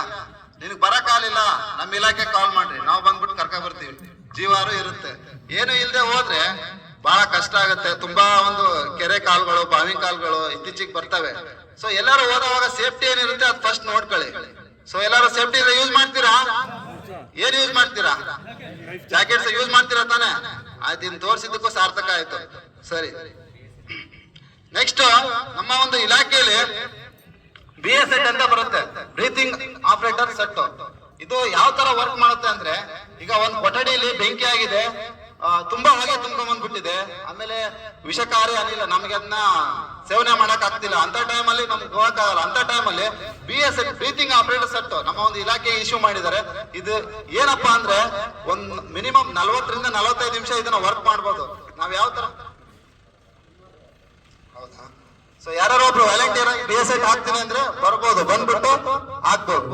ನಿನಗ್ ಬರಕ್ಕಾಗಲಿಲ್ಲ, ನಮ್ಮ ಇಲಾಖೆ ಕಾಲ್ ಮಾಡ್ರಿ, ನಾವು ಬಂದ್ಬಿಟ್ಟು ಕರ್ಕ ಬರ್ತೀವಿ. ಜೀವಾರು ಇರುತ್ತೆ. ಏನು ಇಲ್ಲದೆ ಹೋದ್ರೆ ಬಹಳ ಕಷ್ಟ ಆಗುತ್ತೆ. ತುಂಬಾ ಒಂದು ಕೆರೆ ಕಾಲ್ಗಳು, ಬಾವಿ ಕಾಲ್ಗಳು ಇತ್ತೀಚಿಗೆ ಬರ್ತವೆ. ಸೊ ಎಲ್ಲರೂ ಹೋದವಾಗ ಸೇಫ್ಟಿ ಏನಿರುತ್ತೆ ಅದು ಫಸ್ಟ್ ನೋಡ್ಕೊಳ್ಳಿ. ಸೊ ಎಲ್ಲರೂ ಸೇಫ್ಟಿ ಯೂಸ್ ಮಾಡ್ತೀರಾ? ಏನ್ ಯೂಸ್ ಮಾಡ್ತೀರಾ? ಜಾಕೆಟ್ಸ್ ಯೂಸ್ ಮಾಡ್ತೀರಾ ತಾನೆ? ಆಯ್ತು, ಇನ್ ತೋರಿಸಿದ್ದಕ್ಕೂ ಸಾರ್ಥಕ ಆಯ್ತು. ಸರಿ, ನೆಕ್ಸ್ಟ್ ನಮ್ಮ ಒಂದು ಇಲಾಖೆಯಲ್ಲಿ BA ಸೆಟ್ ಅಂತ ಬರುತ್ತೆ, ಬ್ರೀತಿಂಗ್ ಆಪರೇಟರ್ ಸೆಟ್. ಇದು ಯಾವ ತರ ವರ್ಕ್ ಮಾಡುತ್ತೆ ಅಂದ್ರೆ, ಈಗ ಒಂದು ಕೊಠಡಿಯಲ್ಲಿ ಬೆಂಕಿ ಆಗಿದೆ, ತುಂಬಾ ಹೊಗೆ ತುಂಬ್ಕೊಂಡ್ಬಂದ್ಬಿಟ್ಟಿದೆ, ಆಮೇಲೆ ವಿಷಕಾರಿ ಅನಿಲ, ನಮ್ಗೆ ಅದನ್ನ ಸೇವನೆ ಮಾಡಕ್ ಆಗ್ತಿಲ್ಲ, ಅಂತ ಟೈಮಲ್ಲಿ ನಮ್ಗೆ ಹೋಗಕ್ಕಾಗಲ್ಲ. ಅಂತ ಟೈಮಲ್ಲಿ BA set, breathing operator set ನಮ್ಮ ಒಂದು ಇಲಾಖೆ ಇಶ್ಯೂ ಮಾಡಿದ್ದಾರೆ. ಇದು ಏನಪ್ಪಾ ಅಂದ್ರೆ ಒಂದ್ ಮಿನಿಮಮ್ 40 ರಿಂದ 45 ನಿಮಿಷ ಇದನ್ನ ವರ್ಕ್ ಮಾಡ್ಬೋದು. ನಾವ್ ಯಾವ ತರ, ಹೌದಾ? ಸೊ ಯಾರು ಒಬ್ರು ವಾಲಂಟಿಯರ್ BA ಸೆಟ್ ಹಾಕ್ತೀನಿ ಅಂದ್ರೆ ಬರ್ಬೋದು, ಬಂದ್ಬಿಟ್ಟು ಹಾಕ್ಬೋದು.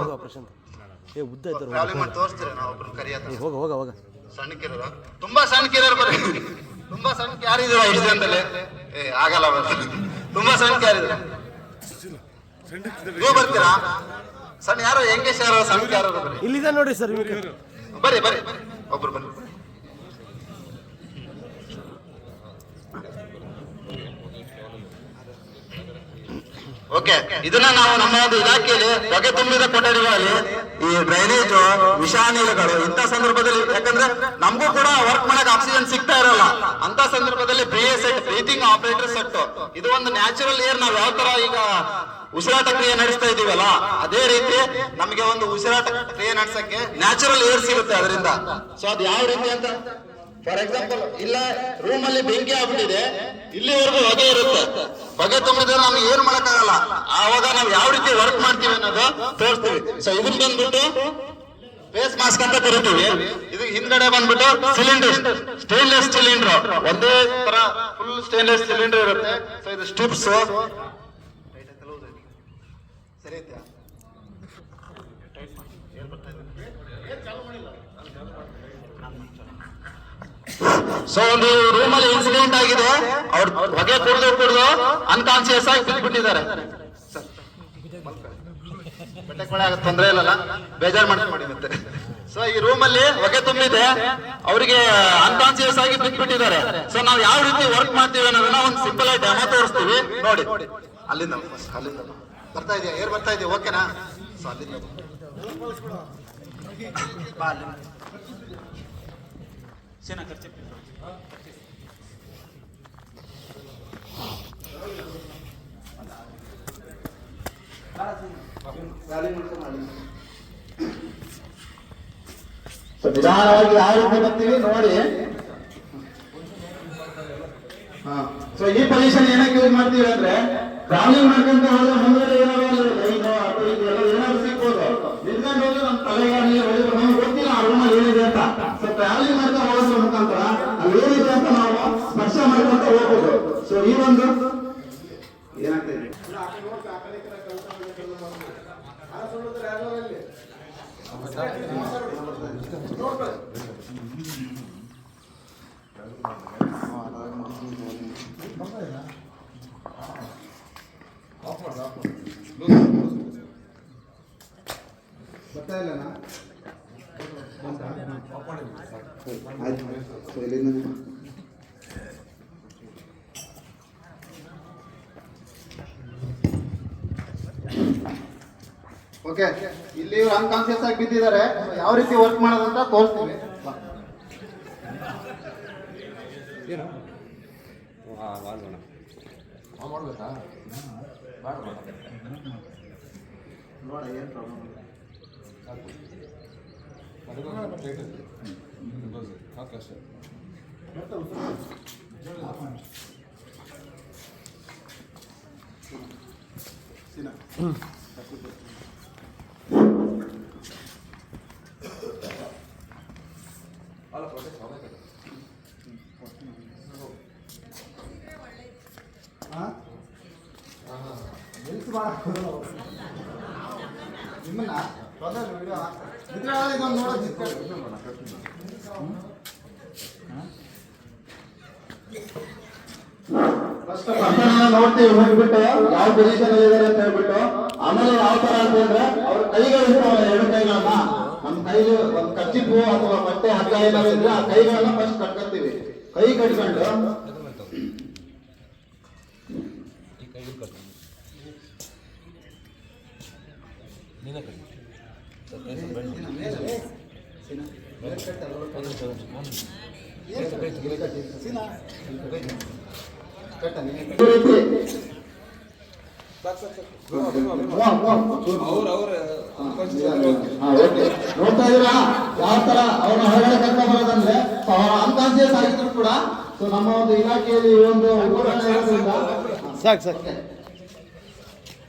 ಟ್ರಾವೆಲಿಂಗ್ ಮಾಡಿ ತೋರಿಸ್ತೀರ, ನಾವು ಒಬ್ರು ಕರಿಯತ್ತ ಸಣ್ಣ ಕಿರರ, ತುಂಬಾ ಸಣ್ಣ ಕಿರರ್ ಬರ್ರಿ, ತುಂಬಾ ಸಣ್ಣ ಯಾರಿದ್ದೀರಾ ಇಷ್ಟು ಜನದಲ್ಲಿ? ಆಗಲ್ಲ, ತುಂಬಾ ಸಣ್ಣ ಯಾರಿದ್ದೀರ? ನೀವು ಬರ್ತೀರಾ? ಸಣ್ಣ ಯಾರು ಹೆಂಗೇಶ್ ಯಾರು ಸಣ್ಣ ಯಾರು ಬರ್ರಿ, ಇಲ್ಲಿದೆ ನೋಡಿ ಸರ್, ಬರ್ರಿ ಬರ್ರಿ ಒಬ್ರು ಬರ್ರಿ. ಓಕೆ, ಇದನ್ನ ನಾವು ನಮ್ಮ ಒಂದು ಇಲಾಖೆಯಲ್ಲಿ ಹೊಗೆ ತುಂಬಿದ ಕೊಠಡಿಗಳಲ್ಲಿ ಈ ಡ್ರೈನೇಜ್, ವಿಷಾನಿಲಗಳು ಇಂಥ ಸಂದರ್ಭದಲ್ಲಿ, ಯಾಕಂದ್ರೆ ನಮಗೂ ಕೂಡ ವರ್ಕ್ ಮಾಡಕ್ ಆಕ್ಸಿಜನ್ ಸಿಗ್ತಾ ಇರಲ್ಲ, ಅಂತ ಸಂದರ್ಭದಲ್ಲಿ BA set, breathing operator set, ಇದು ಒಂದು ನ್ಯಾಚುರಲ್ ಏರ್. ನಾವ್ ಯಾವ ತರ ಈಗ ಉಸಿರಾಟ ಕ್ರಿಯೆ ನಡೆಸ್ತಾ ಇದೀವಲ್ಲ, ಅದೇ ರೀತಿ ನಮಗೆ ಒಂದು ಉಸಿರಾಟ ಕ್ರಿಯೆ ನಡೆಸಕ್ಕೆ ನ್ಯಾಚುರಲ್ ಏರ್ ಸಿಗುತ್ತೆ ಅದರಿಂದ. ಸೊ ಅದು ಯಾವ ರೀತಿ ಅಂತ, ಫಾರ್ ಎಕ್ಸಾಂಪಲ್, ಇಲ್ಲ ರೂಮ್ ಅಲ್ಲಿ ಬೆಂಕಿ ಆಗ್ಬಿಟ್ಟಿದೆ, ಇಲ್ಲಿವರೆಗೂ ಹೊಗೆ ಇರುತ್ತೆ, ಹೊಗೆ ತುಂಬಿದ್ರೆ ನಮ್ಗೆ ಏನು ಮಾಡಕ್ಕಾಗಲ್ಲ. ಆವಾಗ ನಾವು ಯಾವ ರೀತಿ ವರ್ಕ್ ಮಾಡ್ತೀವಿ ಅನ್ನೋದು ತೋರಿಸ್ತೀವಿ. ಸೊ ಇದನ್ನ ಬಂದ್ಬಿಟ್ಟು ಫೇಸ್ ಮಾಸ್ಕ್ ಅಂತ ಕರಿತೀವಿ. ಇದು ಹಿಂದ್ಗಡೆ ಬಂದ್ಬಿಟ್ಟು ಸಿಲಿಂಡರ್, ಸ್ಟೇನ್ಲೆಸ್ ಸಿಲಿಂಡರ್, ಒಂದೇ ತರ ಫುಲ್ ಸ್ಟೇನ್ಲೆಸ್ ಸಿಲಿಂಡರ್ ಇರುತ್ತೆ. ಸೊ ಇದು ಸ್ಟಿಪ್ಸ್, ಸರಿ ಐತೆ? ಸೊ ಒಂದು ರೂಮ್ ಅಲ್ಲಿ ಇನ್ಸಿಡೆಂಟ್ ಆಗಿದೆ, ಅವ್ರು ಹೊಗೆ ಕುಡಿದು ಅನ್ಕಾನ್ಸಿಯಸ್ ಆಗಿ ಬಿಟ್ಬಿಟ್ಟಿದ್ದಾರೆ. ಬಟ್ಟೆ ಕೊಳೆ ಆಗ ತೊಂದರೆ ಇಲ್ಲಲ್ಲ, ಬೇಜಾರು ಮಾಡ್ಕೊಂಡು ಮತ್ತೆ. ಸೊ ಈ ರೂಮ್ ಅಲ್ಲಿ ಹೊಗೆ ತುಂಬಿದೆ, ಅವರಿಗೆ ಅನ್ಕಾನ್ಸಿಯಸ್ ಆಗಿ ಬಿಟ್ಬಿಟ್ಟಿದ್ದಾರೆ. ಸೊ ನಾವು ಯಾವ ರೀತಿ ವರ್ಕ್ ಮಾಡ್ತೀವಿ ಅನ್ನೋದನ್ನ ಒಂದು ಸಿಂಪಲ್ ಆಗಿ ಡೆಮೋ ತೋರಿಸ್ತೀವಿ ನೋಡಿ. ಅಲ್ಲಿಂದ ಬರ್ತಾ ಇದೆಯಾ, ಏರ್ ಬರ್ತಾ ಇದೆಯಾ? ಓಕೆನಾ? ಸೊ ಅಲ್ಲಿಂದ ನಿಧಾನವಾಗಿ ಯಾವ ರೀತಿ ಬರ್ತೀವಿ ನೋಡಿ. ಸೊ ಈ ಪೊಸಿಷನ್ ಏನಕ್ಕೆ ಯೂಸ್ ಮಾಡ್ತೀವಿ ಅಂದ್ರೆ, ಟ್ರಾವೆಲಿಂಗ್ ಮಾಡ್ಕೊಂತ ಹೋದ್ರೆ ಮುಂದೆ ಏನಾದ್ರು ಸಿಗ್ಬೋದು, ನಿಂತ್ಕೊಂಡು ಹೋದ್ರೆ ನಮ್ಮ ತಲೆಗಾರಲ್ಲಿ ಹೊಡೆದ್ರೆ ನಮ್ಗೆ ಗೊತ್ತಿಲ್ಲ ಆ ರೂಮಲ್ಲಿ ಏನಿದೆ ಅಂತ. ಸೊ ಟ್ರಾವೆಲಿಂಗ್ ಮಾಡ್ತಾ ಹೋಗೋದ್ರ ಮುಖಾಂತರ ಅಲ್ಲಿ ಏನಿದೆ ಅಂತ ನಾವು ಸ್ಪರ್ಶ ಮಾಡ್ಕೊಂತ ಹೋಗ್ಬೋದು. ಸೊ ಈ ಒಂದು ಏನಾಗ್ತದೆ, ಬರ್ತಾ ಇಲ್ಲನಾ? ಆಯ್ತು. ಸೊ ಇಲ್ಲಿಂದ ಓಕೆ, ಇಲ್ಲಿ ಇವ್ರು ಅನ್ಕಾನ್ಸಿಯಸ್ ಆಗಿ ಬಿದ್ದಿದ್ದಾರೆ. ಯಾವ ರೀತಿ ವರ್ಕ್ ಮಾಡೋದಂತ ತೋರಿಸ್ತೀವಿ. ನೋಡ ಏನು ಪ್ರಾಬ್ಲಮ್ ನಿಮ್ಮನ್ನ ವಿಡಿಯೋ ಇದೊಂದು ನೋಡೋದು ಫಸ್ಟ್ ನೋಡ್ತೀವಿ, ಹೋಗ್ಬಿಟ್ಟು ಯಾವ ಪೊಸಿಷನ್ ಇದ್ದಾರೆ ಅಂತ ಹೇಳ್ಬಿಟ್ಟು, ಆಮೇಲೆ ಯಾವ ತರ ಅಂತಂದ್ರೆ ಅವ್ರ ಕೈಗಳು ಇರ್ತಾವಲ್ಲ, ಎರಡು ಕೈಗಳನ್ನ ನಮ್ಮ ಕೈಲಿ ಒಂದು ಕಚ್ಚಿಪು ಅಥವಾ ಬಟ್ಟೆ ಹಗ್ಗ ಏನಾದ್ರು ಇದ್ರೆ ಆ ಕೈಗಳನ್ನ ಫಸ್ಟ್ ಕಟ್ಕೊತೀವಿ. ಕೈ ಕಟ್ಕೊಂಡು ನೋಡ್ತಾ ಇದೀರಾ ಯಾವ ತರ ಅವ್ರನ್ನ ಹೊರಗಡೆ ಕರ್ಕೊಂಡು ಬರೋದಂದ್ರೆ, ಅವ್ರ ಅನ್ಕಾನ್ಸಿಯಸ್ ಆಗಿದ್ರು ಕೂಡ ಸೊ ನಮ್ಮ ಒಂದು ಇಲಾಖೆಯಲ್ಲಿ ಈ ಒಂದು ಉಪಕರಣ ಇರೋದ್ರಿಂದ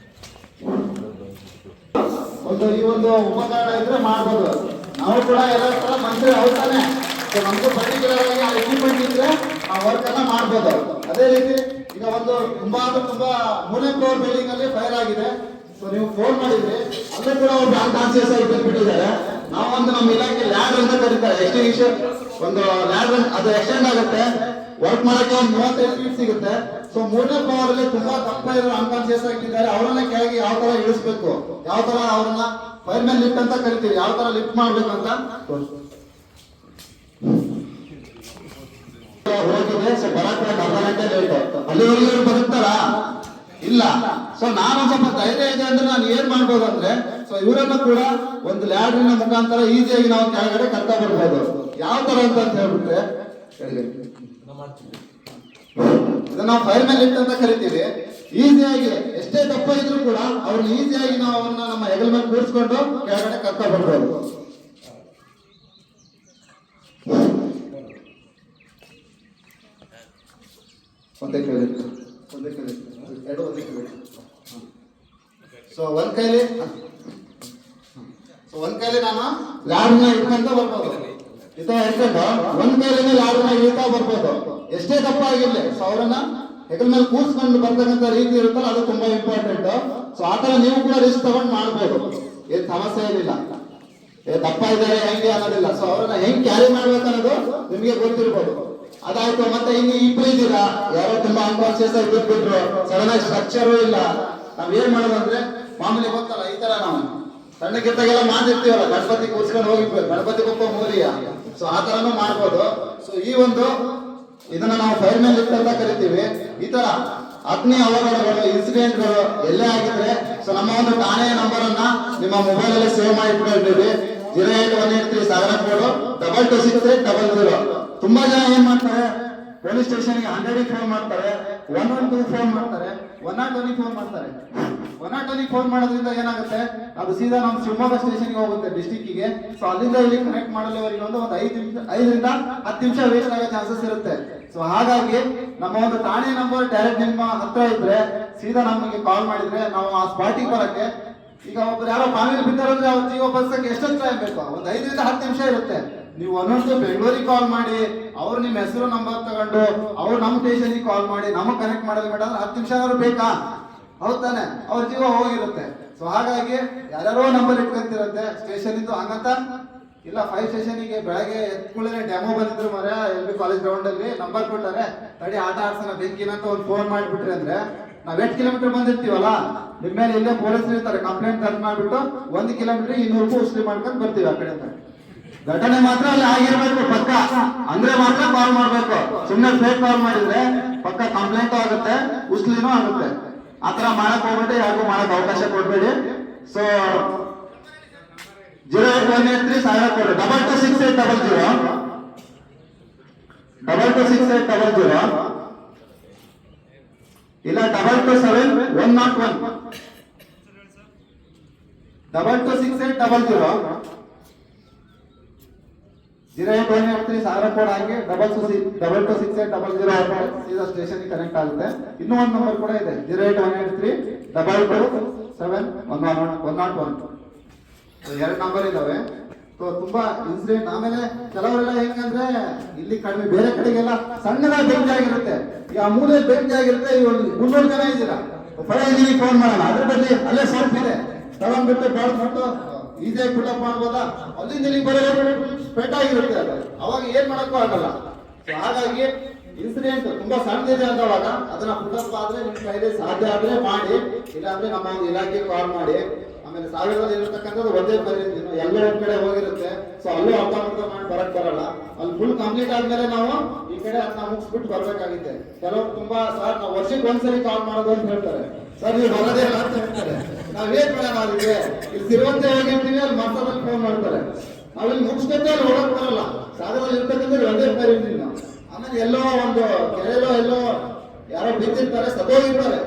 ಈ ಒಂದು ಉಪಕರಣ ಇದ್ರೆ ಮಾಡ್ಬೋದು. ನಾವು ಕೂಡ ಎಲ್ಲ ತರ ಮಂತ್ರಿ ಅವ್ತಾನೆ, ಸೊ ನಮ್ದು ಪರ್ಟಿಕ್ಯುಲರ್ ಆಗಿ ಆ ಎಕ್ವಿಪ್ಮೆಂಟ್ ಇದ್ರೆ ಆ ವರ್ಕ್ ಅನ್ನ ಮಾಡ್ಬೋದು. ಅದೇ ರೀತಿ ಈಗ ಒಂದು ತುಂಬಾ ಮೂರನೇ ಫ್ಲೋರ್ ಬಿಲ್ಡಿಂಗ್ ಅಲ್ಲಿ ಫೈರ್ ಆಗಿದೆ. ಸೊ ನೀವು ಫೋನ್ ಮಾಡಿದ್ರಿ, ಅಲ್ಲೂ ಕೂಡ ಅವ್ರು ಅನ್ಕಾನ್ಸಿಯಸ್ ಆಗಿ ಬಿಟ್ಬಿಟ್ಟಿದ್ದಾರೆ. ನಾವೊಂದು ನಮ್ಮ ಇಲಾಖೆ ಲ್ಯಾಡರ್ ಅಂತ ಕರೀತಾರೆ, ಎಕ್ಸ್ಟೆನ್ಷನ್ ಒಂದು ಲ್ಯಾಡರ್, ಅದು ಎಕ್ಸ್ಟೆಂಡ್ ಆಗುತ್ತೆ. ವರ್ಕ್ ಮಾಡಕ್ಕೆ ಒಂದು 35 ಫೀಟ್ ಸಿಗುತ್ತೆ. ಸೊ ಮೂರನೇ ಫ್ಲೋರ್ ಅಲ್ಲಿ ತುಂಬಾ ದಪ್ಪ ಇರೋ ಅನ್ಕಾನ್ಸಿಯಸ್ ಆಗಿದ್ದಾರೆ. ಅವರನ್ನ ಕೆಳಗೆ ಯಾವ ತರ ಇಳಿಸ್ಬೇಕು, ಯಾವ ತರ ಅವ್ರನ್ನ ಫೈರ್ಮನ್ ಲಿಫ್ಟ್ ಅಂತ ಕರಿತೀವಿ, ಯಾವ ತರ ಲಿಫ್ಟ್ ಮಾಡ್ಬೇಕು ಅಂತ ಹೋಗಿದೆ. ಸೊ ಬರಕ್ಕೆ ಅರ್ಧ ಗಂಟೆ ಲೇಟ್. ಅಲ್ಲಿವರೆಗೂ ಬರುತ್ತಾರ ಇಲ್ಲ. ಸೊ ನಾನು ಸ್ವಲ್ಪ ಧೈರ್ಯ ಇದೆ ಅಂದ್ರೆ ನಾನು ಏನ್ ಮಾಡ್ಬೋದು ಅಂದ್ರೆ, ಸೊ ಇವರನ್ನ ಕೂಡ ಒಂದು ಲ್ಯಾಡ್ರಿನ ಮುಖಾಂತರ ಈಸಿಯಾಗಿ ನಾವು ಕೆಳಗಡೆ ಕರ್ಕೊಂಡ್ ಬರ್ಬೋದು. ಯಾವ ತರ ಅಂತ ಹೇಳ್ಬಿಟ್ರೆ, ಇದನ್ನ ನಾವು ಫೈರ್ಮನ್ ಲಿಫ್ಟ್ ಅಂತ ಕರಿತೀವಿ. ಈಸಿಯಾಗಿ ಎಷ್ಟೇ ದಪ್ಪ ಇದ್ರು ಕೂಡ ಅವ್ರನ್ನ ಈಸಿಯಾಗಿ ನಾವು ಅವ್ರನ್ನ ನಮ್ಮ ಹೆಗಲ ಮೇಲೆ ಕೂರಿಸ್ಕೊಂಡು ಕೆಳಗಡೆ ಕರ್ಕೊಂಡ್ ಬರ್ಬೋದು. ಒಂದೇ ಕೈಲಿ ಎರಡು ಒಂದೇ ಕೈಲಿ. ಸೊ ಒಂದ್ ಕೈಲಿ ನಾನು ಲ್ಯಾಡ್ನ ಇಟ್ಕೊಂತ ಬರ್ಬೋದು. ಇತ ಇಟ್ಕೊಂಡು ಒಂದ್ ಕೈಲಿಂದ ಲ್ಯಾಡ್ನ ಇಳ್ತಾ ಬರ್ಬೋದು, ಎಷ್ಟೇ ದಪ್ಪ ಆಗಿರ್ಲಿ. ಸೊ ಅವ್ರನ್ನ ಹೆಗಲ ಮೇಲೆ ಕೂರ್ಸ್ಕೊಂಡು ಬರ್ತಕ್ಕಂಥ ರೀತಿ ಇರುತ್ತಲ್ಲ, ಅದು ತುಂಬಾ ಇಂಪಾರ್ಟೆಂಟ್. ಸೊ ಆತರ ನೀವು ಕೂಡ ರಿಸ್ಕ್ ತಗೊಂಡು ಮಾಡ್ಬೋದು, ಏನ್ ಸಮಸ್ಯೆ ಏನಿಲ್ಲ. ದಪ್ಪ ಇದ್ದಾರೆ ಹೆಂಗೆ ಅನ್ನೋದಿಲ್ಲ. ಸೊ ಅವ್ರನ್ನ ಹೆಂಗ್ ಕ್ಯಾರಿ ಮಾಡ್ಬೇಕು ಅನ್ನೋದು ನಿಮ್ಗೆ ಗೊತ್ತಿರ್ಬೋದು. ಅದಾಯ್ತು. ಮತ್ತೆ ಇನ್ನು ಇಬ್ರು ಇದ್ದೀರಾ, ಯಾರೋ ತುಂಬಾ ಅನ್ಕಾನ್ಸಿಯಸ್ ಆಗಿ ಬಿಟ್ಬಿಟ್ರು, ಸಡನ್ ಆಗಿ ಸ್ಟ್ರಕ್ಚರು ಇಲ್ಲ. ನಾವ್ ಏನ್ ಮಾಡೋದಂದ್ರೆ, ಮಾಮೂಲಿ ಗೊತ್ತಲ್ಲ ಈ ತರ ನಾವು ಸಣ್ಣಕ್ಕಿದ್ದಾಗೆಲ್ಲ ಮಾಡಿರ್ತೀವಲ್ಲ, ಗಣಪತಿ ಕೂರ್ಸ್ಕೊಂಡು ಹೋಗಿರ್ಬೇಕು, ಗಣಪತಿ ಬಪ್ಪ ಮೂಲಿಯ. ಸೊ ಆ ತರನು ಮಾಡ್ಬೋದು. ಸೊ ಈ ಒಂದು ಇದನ್ನ ನಾವು ಫೈರ್ಮನ್ ಲಿಫ್ಟ್ ಅಂತ ಕರಿತೀವಿ. ಈ ತರ ಅಗ್ನಿ ಅವಘಡಗಳು, ಇನ್ಸಿಡೆಂಟ್ಗಳು ಎಲ್ಲೇ ಆಗಿದ್ರೆ, ಸೊ ನಮ್ಮ ಒಂದು ಠಾಣೆಯ ನಂಬರ್ ಅನ್ನ ನಿಮ್ಮ ಮೊಬೈಲ್ ಅಲ್ಲಿ ಸೇವ್ ಮಾಡಿ ಇಟ್ಕೊಂಡಿದ್ದೀವಿ. 08183 ಸಾಗರ ಕೋಡ್ 226800. ತುಂಬಾ ಜನ ಏನ್ ಮಾಡ್ತಾರೆ, ಪೊಲೀಸ್ ಸ್ಟೇಷನ್ಗೆ 100 ಫೋನ್ ಮಾಡ್ತಾರೆ, 112 ಫೋನ್ ಮಾಡ್ತಾರೆ, 112 ಫೋನ್ ಮಾಡ್ತಾರೆ. 112 ಫೋನ್ ಮಾಡೋದ್ರಿಂದ ಏನಾಗುತ್ತೆ, ಅದು ಸೀದಾ ನಮ್ಮ ಶಿವಮೊಗ್ಗ ಸ್ಟೇಷನ್ಗೆ ಹೋಗುತ್ತೆ, ಡಿಸ್ಟಿಕ್ಕಿಗೆ. ಸೊ ಅಲ್ಲಿಂದ ಇಲ್ಲಿ ಕನೆಕ್ಟ್ ಮಾಡಲಿವರೆಗೆ ಒಂದು 5ರಿಂದ 10 ನಿಮಿಷ ವೇಸ್ಟ್ ಆಗೋ ಚಾನ್ಸಸ್ ಇರುತ್ತೆ. ಸೊ ಹಾಗಾಗಿ ನಮ್ಮ ಒಂದು ಠಾಣೆ ನಂಬರ್ ಡೈರೆಕ್ಟ್ ನಿಮ್ಮ ಹತ್ರ ಇದ್ರೆ ಸೀದಾ ನಮಗೆ ಕಾಲ್ ಮಾಡಿದ್ರೆ ನಾವು ಆ ಸ್ಪಾಟಿಗೆ ಬರಕ್ಕೆ, ಈಗ ಒಬ್ರು ಯಾರೋ ಬಾವಿಲಿ ಬಿದ್ದಾರಂದ್ರೆ ಅವ್ರ ಜೀವ ಬಸ್ಸಕ್ಕೆ ಎಷ್ಟೊತ್ತು ಟೈಮ್ ಬೇಕು, ಒಂದು 5ರಿಂದ 10 ನಿಮಿಷ ಇರುತ್ತೆ. ನೀವು ಒಂದೊಂದು ಬೆಂಗಳೂರಿಗೆ ಕಾಲ್ ಮಾಡಿ, ಅವ್ರು ನಿಮ್ಮ ಹೆಸರು ನಂಬರ್ ತಗೊಂಡು ಅವ್ರು ನಮ್ಮ ಸ್ಟೇಷನ್ಗೆ ಕಾಲ್ ಮಾಡಿ ನಮಗೆ ಕನೆಕ್ಟ್ ಮಾಡೋದು ಬೇಡ ಅಂದ್ರೆ 10 ನಿಮಿಷ ಆದ್ರೂ ಬೇಕಾ? ಹೌದ್ ತಾನೆ? ಅವ್ರ ಜೀವ ಹೋಗಿರುತ್ತೆ. ಸೊ ಹಾಗಾಗಿ ಯಾರ್ಯಾರೋ ನಂಬರ್ ಇಟ್ಕೊಂತಿರುತ್ತೆ ಸ್ಟೇಷನ್ ಇಂದು, ಹಂಗಂತ ಇಲ್ಲ 5 ಸ್ಟೇಷನ್ಗೆ ಬೆಳಗ್ಗೆ ಎತ್ಕೊಳ್ಳೆ ಡೆಮೋ ಬಂದಿದ್ರು ಮರ LB ಕಾಲೇಜ್ ಗ್ರೌಂಡ್ ಅಲ್ಲಿ ನಂಬರ್ ಕೊಟ್ಟಾರೆ, ತಡಿ ಆಟ ಆಡ್ಸೋಣ ಬೆಂಕಿನ ಅಂತ ಒಂದು ಫೋನ್ ಮಾಡಿಬಿಟ್ರಿ ಅಂದ್ರೆ ನಾವ್ 8 ಕಿಲೋಮೀಟರ್ ಬಂದಿರ್ತೀವಲ್ಲ, ನಿಮ್ಮ ಮೇಲೆ ಇಲ್ಲೇ ಪೊಲೀಸರು ಇರ್ತಾರೆ, ಕಂಪ್ಲೇಂಟ್ ದರ್ಜ್ ಮಾಡ್ಬಿಟ್ಟು 1 ಕಿಲೋಮೀಟರ್ 200 ರೂಪಾಯಿ ಉಸ್ಲಿ ಮಾಡ್ಕೊಂಡು ಬರ್ತೀವಿ ಆ ಕಡೆ. ಘಟನೆ ಮಾತ್ರ ಅಲ್ಲಿ ಆಗಿರ್ಬೇಕು ಪಕ್ಕ, ಅಂದ್ರೆ ಮಾತ್ರ ಕಾಲ್ ಮಾಡ್ಬೇಕು. ಸುಮ್ಮನೆ ಫೇಕ್ ಕಾಲ್ ಮಾಡಿದ್ರೆ ಪಕ್ಕ ಕಂಪ್ಲೇಂಟ್ ಆಗುತ್ತೆ, ಉಸ್ಲಿನೂ ಆಗುತ್ತೆ. ಆತರ ಮಾಡಕ್ ಹೋಗ್ಬೇಡಿ, ಯಾರಿಗೂ ಮಾಡಕ್ ಅವಕಾಶ ಕೊಡ್ಬೇಡಿ. ಸೊ 08183 ಸಾವಿರ ಕೊಡಿ, 226800 226800 ಇಲ್ಲ 227 101 226800 08183 ಸಾವಿರ ಕೋಡ್ ಹಾಕಿ 226800 ಸೀದಾ ಸ್ಟೇಷನ್ ಕನೆಕ್ಟ್ ಆಗುತ್ತೆ. ಇನ್ನೂ ಒಂದು ನಂಬರ್ ಕೂಡ ಇದೆ 08183 227 101. ಎರಡು ನಂಬರ್ ಇದಾವೆ. ಸೊ ತುಂಬಾ ಇನ್ಸಿಡೆಂಟ್. ಆಮೇಲೆ ಕೆಲವರೆಲ್ಲ ಹೆಂಗಂದ್ರೆ ಇಲ್ಲಿ ಕಡಿಮೆ, ಬೇರೆ ಕಡೆಗೆಲ್ಲ ಸಣ್ಣದಾಗಿ ಬೆಂಕಿ ಆಗಿರುತ್ತೆ, ಈ ಆ ಮೂಲೆ ಬೆಂಕಿ ಆಗಿರುತ್ತೆ. ಇವಾಗ 300 ಜನ ಇದ್ದೀರಾ, ಫೈರ್ ಇಂಜಿನಿಗೆ ಫೋನ್ ಮಾಡೋಣ, ಅದ್ರ ಬದಲಿ ಅಲ್ಲೇ ಸ್ವಲ್ಪ ಇದೆ ತಗೊಂಡ್ಬಿಟ್ಟು ಬಾಳ್ಬಿಟ್ಟು ಈಸಿಯಾಗಿ ಪುಟಪ್ ಮಾಡ್ಬೋದಾ, ಅಲ್ಲಿಂದ ಇಲ್ಲಿಗೆ ಬರೋದು ಸ್ಪ್ರೆಡ್ ಆಗಿರುತ್ತೆ ಅದು, ಅವಾಗ ಏನ್ ಮಾಡಕ್ಕೂ ಆಗಲ್ಲ. ಸೊ ಹಾಗಾಗಿ ಇನ್ಸಿಡೆಂಟ್ ತುಂಬಾ ಸಣ್ಣದಿದೆ ಅಂದವಾಗ ಅದನ್ನ ಪುಟಪ್ ಆದ್ರೆ ನಿಮ್ ಕೈಲಿ ಸಾಧ್ಯ ಆದ್ರೆ ಮಾಡಿ, ಇಲ್ಲಾಂದ್ರೆ ನಮ್ಮ ಒಂದು ಇಲಾಖೆಗೆ ಕಾಲ್ ಮಾಡಿ. ಆಮೇಲೆ ಸಾವಿರದಲ್ಲಿ ಇರತಕ್ಕಂಥದ್ದು ಒಂದೇ ಪರಿಸ್ಥಿತಿ, ಎಲ್ಲ ಒಂದ್ ಕಡೆ ಹೋಗಿರುತ್ತೆ. ಸೊ ಅಲ್ಲೂ ಅರ್ಧ ಮಾಡಿ ಬರಕ್ ಬರಲ್ಲ, ಅಲ್ಲಿ ಫುಲ್ ಕಂಪ್ಲೀಟ್ ಆದ್ಮೇಲೆ ನಾವು ಈ ಕಡೆ ಅದನ್ನ ಮುಗಿಸ್ಬಿಟ್ಟು ಬರ್ಬೇಕಾಗಿದೆ. ಕೆಲವರು ತುಂಬಾ ಸರ್ ನಾವು ವರ್ಷಕ್ಕೆ ಒಂದ್ಸರಿ ಕಾಲ್ ಮಾಡೋದು ಅಂತ ಹೇಳ್ತಾರೆ, ಸರ್ ನೀವು ಬರೋದೇ ಇಲ್ಲ ಅಂತ ಹೇಳ್ತಾರೆ. ನಾವೇನ್ ಮೇಡಮ್ ಆಗಿದೆ, ಇಲ್ಲಿ ಸಿರುವಂತೆ ಹೋಗಿರ್ತೀವಿ, ಅಲ್ಲಿ ಮತ್ತದಲ್ಲಿ ಫೋನ್ ಮಾಡ್ತಾರೆ, ನಾವಿಲ್ಲಿ ಮುಗಿಸ್ಕೊತೇ ಅಲ್ಲಿ ಹೋಗಕ್ ಬರಲ್ಲ. ಸಾಗರದಲ್ಲಿ ಇರ್ತಕ್ಕಂಥ ಒಂದೇ ಪರಿಸ್ಥಿತಿ. ಆಮೇಲೆ ಎಲ್ಲೋ ಒಂದು ಕೆರೆಯಲ್ಲೋ ಎಲ್ಲೋ ಯಾರೋ ಬಿದ್ದಿರ್ತಾರೆ, ಸತ್ತೋಗಿರ್ತಾರೆ,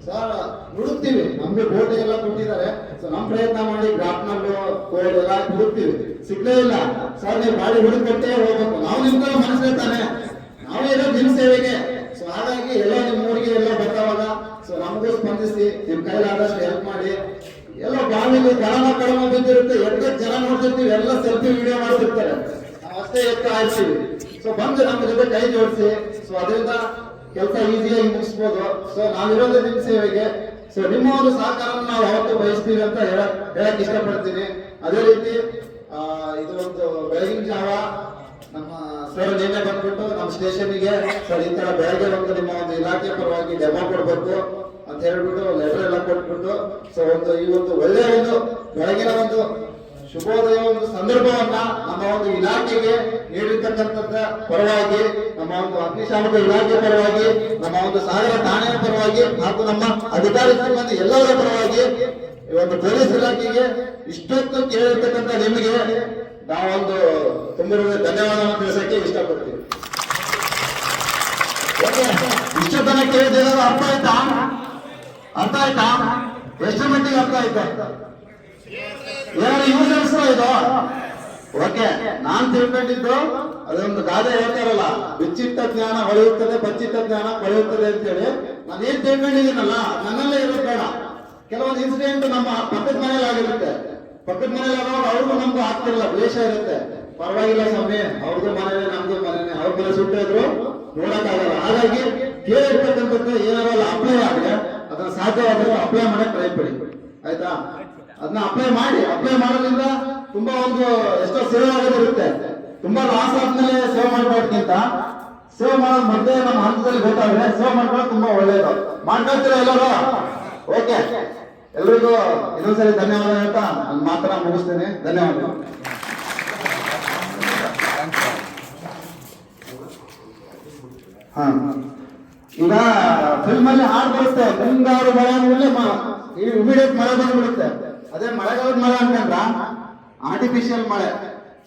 ಸರ್ ಹುಡುಕ್ತಿವಿ, ನಮ್ಗೆ ಬೋಟ್ ಎಲ್ಲ ಕೊಟ್ಟಿದ್ದಾರೆ. ಸೊ ನಮ್ ಪ್ರಯತ್ನ ಮಾಡಿ ಗ್ರಾಫ್ನಲ್ಲೂ ಕೋಡ್ ಎಲ್ಲ ಹುಡುಕ್ತಿವಿ, ಸಿಗ್ಲೇ ಇಲ್ಲ. ಸರ್ ನೀವು ಗಾಡಿ ಹುಡುಕಟ್ಟೆ ಹೋಗ್ಬೇಕು, ನಾವು ನಿಮ್ಗೆ ಮನಸ್ಸಿರ್ತಾನೆ, ನಾವೇ ಇರೋದು ನಿಮ್ ಸೇವೆಗೆ. ಸೊ ಹಾಗಾಗಿ ಎಲ್ಲ ನಿಮ್ ಊರಿಗೆ ಎಲ್ಲ ಬರ್ತಾವಾಗ ಸೊ ನಮಗೂ ಸ್ಪಂದಿಸಿ ನಿಮ್ ಕೈಲಾದಷ್ಟು ಹೆಲ್ಪ್ ಮಾಡಿ. ಎಲ್ಲ ಬಾವಿಲಿ ಕಡಮ ಬಿದ್ದಿರುತ್ತೆ, ಎಷ್ಟು ಜನ ನೋಡ್ತಿರ್ತೀವಿ, ಎಲ್ಲ ಸೆಲ್ಫಿ ವಿಡಿಯೋ ಮಾಡ್ತಿರ್ತಾರೆ, ನಾವು ಅಷ್ಟೇ ಎತ್ತ ಆಯ್ತೀವಿ. ಸೊ ಬಂದು ನಮ್ಮ ಜೊತೆ ಕೈ ಜೋಡಿಸಿ, ಸೊ ಅದರಿಂದ ಕೆಲಸ ಈಸಿಯಾಗಿ ಮುಗಿಸ್ಬೋದು. ಸೊ ನಾವಿರೋದು ನಿಮ್ ಸೇವೆಗೆ. ಸೊ ನಿಮ್ಮ ಒಂದು ಸಹಕಾರವನ್ನು ನಾವು ಯಾವತ್ತೂ ಬಯಸ್ತೀವಿ ಅಂತ ಹೇಳಕ್ ಇಷ್ಟಪಡ್ತೀನಿ. ಅದೇ ರೀತಿ ಇದು ಒಂದು ಬೆಳಗಿನ ಜಾವ ನಮ್ಮ ಸರ್ ನಿನ್ನೆ ಬಂದ್ಬಿಟ್ಟು ನಮ್ಮ ಸ್ಟೇಷನ್ಗೆ ಸರ್ ಈ ತರ ಬೆಳಗ್ಗೆ ಒಂದು ನಿಮ್ಮ ಒಂದು ಇಲಾಖೆ ಪರವಾಗಿ ಡೆಮೋ ಕೊಡ್ಬೇಕು ಅಂತ ಹೇಳ್ಬಿಟ್ಟು ಲೆಟರ್ ಎಲ್ಲ ಕೊಟ್ಬಿಟ್ಟು, ಸೊ ಒಂದು ಈ ಒಂದು ಒಳ್ಳೆಯ ಒಂದು ಬೆಳಗಿನ ಒಂದು ಶುಭೋದಯ ಒಂದು ಸಂದರ್ಭವನ್ನ ನಮ್ಮ ಒಂದು ಇಲಾಖೆಗೆ ನೀಡಿರ್ತಕ್ಕಂಥದ್ದ ಪರವಾಗಿ, ನಮ್ಮ ಒಂದು ಅಗ್ನಿಶಾಮಕ ಇಲಾಖೆ ಪರವಾಗಿ, ನಮ್ಮ ಒಂದು ಸಾಗರ ಠಾಣೆಯ ಪರವಾಗಿ ಹಾಗೂ ನಮ್ಮ ಅಧಿಕಾರಿ ಸಿಬ್ಬಂದಿ ಎಲ್ಲರ ಪರವಾಗಿ ಈ ಒಂದು ಪೊಲೀಸ್ ಇಲಾಖೆಗೆ ಇಷ್ಟೊತ್ತು ಕೇಳಿರ್ತಕ್ಕಂಥ ನಿಮಗೆ ನಾವೊಂದು ತುಂಬ ಧನ್ಯವಾದವನ್ನು ತಿಳಿಸಕ್ಕೆ ಇಷ್ಟಪಡ್ತೀವಿ. ಇಷ್ಟೊತ್ತನ ಕೇಳಿದ ಅರ್ಥ ಆಯ್ತಾ? ಎಷ್ಟು ಮಟ್ಟಿಗೆ ಅರ್ಥ ಆಯ್ತಾ? ಯೂಸರ್ಸ್ ಇದು ಓಕೆ. ನಾನ್ ತಿಳ್ಕೊಂಡಿದ್ದು ಅದೊಂದು ಗಾದೆ ಹೇಳ್ತಾರಲ್ಲ, ಬಿಚ್ಚಿಟ್ಟ ಜ್ಞಾನ ಹೊಳೆಯುತ್ತದೆ, ಬಚ್ಚಿಟ್ಟ ಜ್ಞಾನ ಕೊಳೆಯುತ್ತದೆ ಅಂತ ಹೇಳಿ. ನಾನೇನ್ ತಿಳ್ಕೊಂಡಿದ್ದೀನಲ್ಲ ನನ್ನಲ್ಲೇ ಇರೋದು ಬೇಡ. ಕೆಲವೊಂದು ಇನ್ಸಿಡೆಂಟ್ ನಮ್ಮ ಪಕ್ಕದ ಮನೇಲಿ ಆಗಿರುತ್ತೆ, ಪಕ್ಕದ ಮನೇಲಿ ಆಗೋರು ಅವ್ರಿಗೂ ನಮ್ಗೂ ಆಗ್ತಿರಲ್ಲ, ದ್ವೇಷ ಇರುತ್ತೆ. ಪರವಾಗಿಲ್ಲ ಸ್ವಾಮಿ, ಅವ್ರದ್ದು ಮನೇನೆ ನಮ್ದು ಮನೇನೆ, ಅವ್ರ ಮನೆ ಸುಟ್ಟಿದ್ರು ನೋಡಕ್ಕಾಗಲ್ಲ. ಹಾಗಾಗಿ ಕೇಳಿರ್ತಕ್ಕಂಥದ್ದು ಏನಾರಲ್ಲ ಅಪ್ಲೈ ಆದ್ರೆ ಅದನ್ನ ಸಾಧ್ಯವಾದ್ರೆ ಅಪ್ಲೈ ಮಾಡಕ್ ಟ್ರೈ ಪಡಿ, ಆಯ್ತಾ? ಅದನ್ನ ಅಪ್ಲೈ ಮಾಡೋದ್ರಿಂದ ತುಂಬಾ ಒಂದು ಎಷ್ಟೋ ಸೇವ್ ಆಗೋದಿರುತ್ತೆ. ತುಂಬಾ ಲಾಸ್ ಆದ್ಮೇಲೆ ಸೇವ್ ಮಾಡ್ಕೊಳ್ಳೋದ್ಕಿಂತ ಸೇವ್ ಮಾಡೋದ್ ಮೊದಲೇ ನಮ್ಮ ಹಂತದಲ್ಲಿ ಗೊತ್ತಾದ್ರೆ ಸೇವ್ ಮಾಡ್ಕೊಳ್ಳೋದು ತುಂಬಾ ಒಳ್ಳೇದು. ಮಾಡ್ಕೊಳ್ತೀರಾ ಎಲ್ಲರೂ? ಓಕೆ, ಎಲ್ರಿಗೂ ಇನ್ನೊಂದ್ಸರಿ ಧನ್ಯವಾದ ಹೇಳ್ತಾ ನನ್ನ ಮಾತನ್ನ ಮುಗಿಸ್ತೇನೆ. ಧನ್ಯವಾದ. ಈಗ ಫಿಲ್ಮ್ ಅಲ್ಲಿ ಹಾಡು ಬರುತ್ತೆ, ಮುಂಗಾರು ಮಳೆ ಅಂದ್ರೆ ಇಮಿಡಿಯೇಟ್ ಮಳೆ ಬಂದ್ಬಿಡುತ್ತೆ. ಅದೇ ಮಳೆಗಾಲದ ಮಳೆ ಅನ್ಕೊಂಡ್ರ ಆರ್ಟಿಫಿಷಿಯಲ್ ಮಳೆ.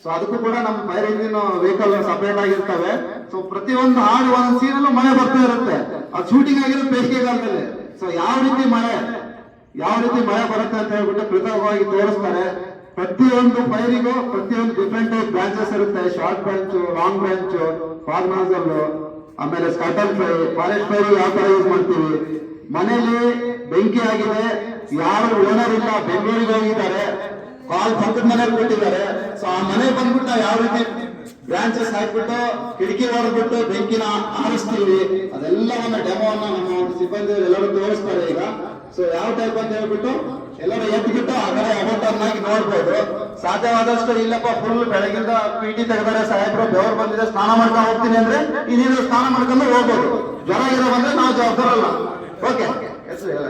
ಸೊ ಅದಕ್ಕೂ ಕೂಡ ನಮ್ಮ ಫೈರ್ ಇಂಜಿನ್ ವೆಹಿಕಲ್ ಸಪರೇಟ್ ಆಗಿರ್ತವೆ. ಸೊ ಪ್ರತಿಯೊಂದು ಹಾಡು ಒಂದೊಂದು ಸೀನಲ್ಲೂ ಮಳೆ ಬರ್ತಾ ಇರುತ್ತೆ. ಅದು ಶೂಟಿಂಗ್ ಆಗಿರುತ್ತೆ ಬೇಸಿಗೆಗಾಲದಲ್ಲಿ. ಸೊ ಯಾವ ರೀತಿ ಮಳೆ ಬರುತ್ತೆ ಅಂತ ಹೇಳ್ಬಿಟ್ಟು ಕೃತಕವಾಗಿ ತೋರಿಸ್ತಾರೆ. ಪ್ರತಿಯೊಂದು ಫೈರಿಗೂ ಪ್ರತಿಯೊಂದು ಡಿಫ್ರೆಂಟ್ ಟೈಪ್ ಬ್ರಾಂಚಸ್ ಇರುತ್ತೆ. Short branch, long branch, fog nozzle, ಆಮೇಲೆ ಸ್ಕಟಲ್ ಫ್ರೈ, ಫಾರೆಸ್ಟ್ ಫೈರ್ ಯಾವ ತರ ಯೂಸ್ ಮಾಡ್ತೀವಿ. ಮನೇಲಿ ಬೆಂಕಿ ಆಗಿದೆ, ಯಾರು ಓನರ್ ಇಲ್ಲ, ಬೆಂಗಳೂರಿಗೆ ಹೋಗಿದ್ದಾರೆ, ಕಾಲ್ ಪಕ್ಕದ ಮನೆಗೆ ಕೊಟ್ಟಿದ್ದಾರೆ. ಸೊ ಆ ಮನೆ ಬಂದ್ಬಿಟ್ಟು ನಾವು ಯಾವ ರೀತಿ ಬ್ರಾಂಚಸ್ ಹಾಕ್ಬಿಟ್ಟು ಕಿಟಕಿ ಹೊಡೆದ್ಬಿಟ್ಟು ಬೆಂಕಿನ ಆರಿಸ್ತೀವಿ, ಅದೆಲ್ಲವನ್ನ ಡೆಮೋವನ್ನ ನಮ್ಮ ಸಿಬ್ಬಂದಿ ಎಲ್ಲರೂ ತೋರಿಸ್ತಾರೆ ಈಗ. ಸೊ ಯಾವ ಟೈಪ್ ಅಂತ ಹೇಳ್ಬಿಟ್ಟು ಎಲ್ಲರೂ ಎದ್ಬಿಟ್ಟು ಆ ಕಡೆ ಅವಟನ್ನಾಗಿ ನೋಡ್ಬೋದು. ಸಾಧ್ಯವಾದಷ್ಟು ಇಲ್ಲಪ್ಪ ಫುಲ್ ಬೆಳಗಿಂದ PT ತೆಗೆದಾರೆ ಸಾಹೇಬ್ರು, ಬೆವರು ಬಂದಿದೆ, ಸ್ನಾನ ಮಾಡ್ಕೊಂಡು ಹೋಗ್ತೀನಿ ಅಂದ್ರೆ ಈ ನೀರು ಸ್ನಾನ ಮಾಡ್ಕೊಂಡು ಹೋಗ್ಬೋದು. ಜ್ವರ ಇರೋ ಬಂದ್ರೆ ನಾವು ಜವಾಬ್ದಾರಲ್ಲ. ಓಕೆ, ಹೆಸರು ಹೇಳ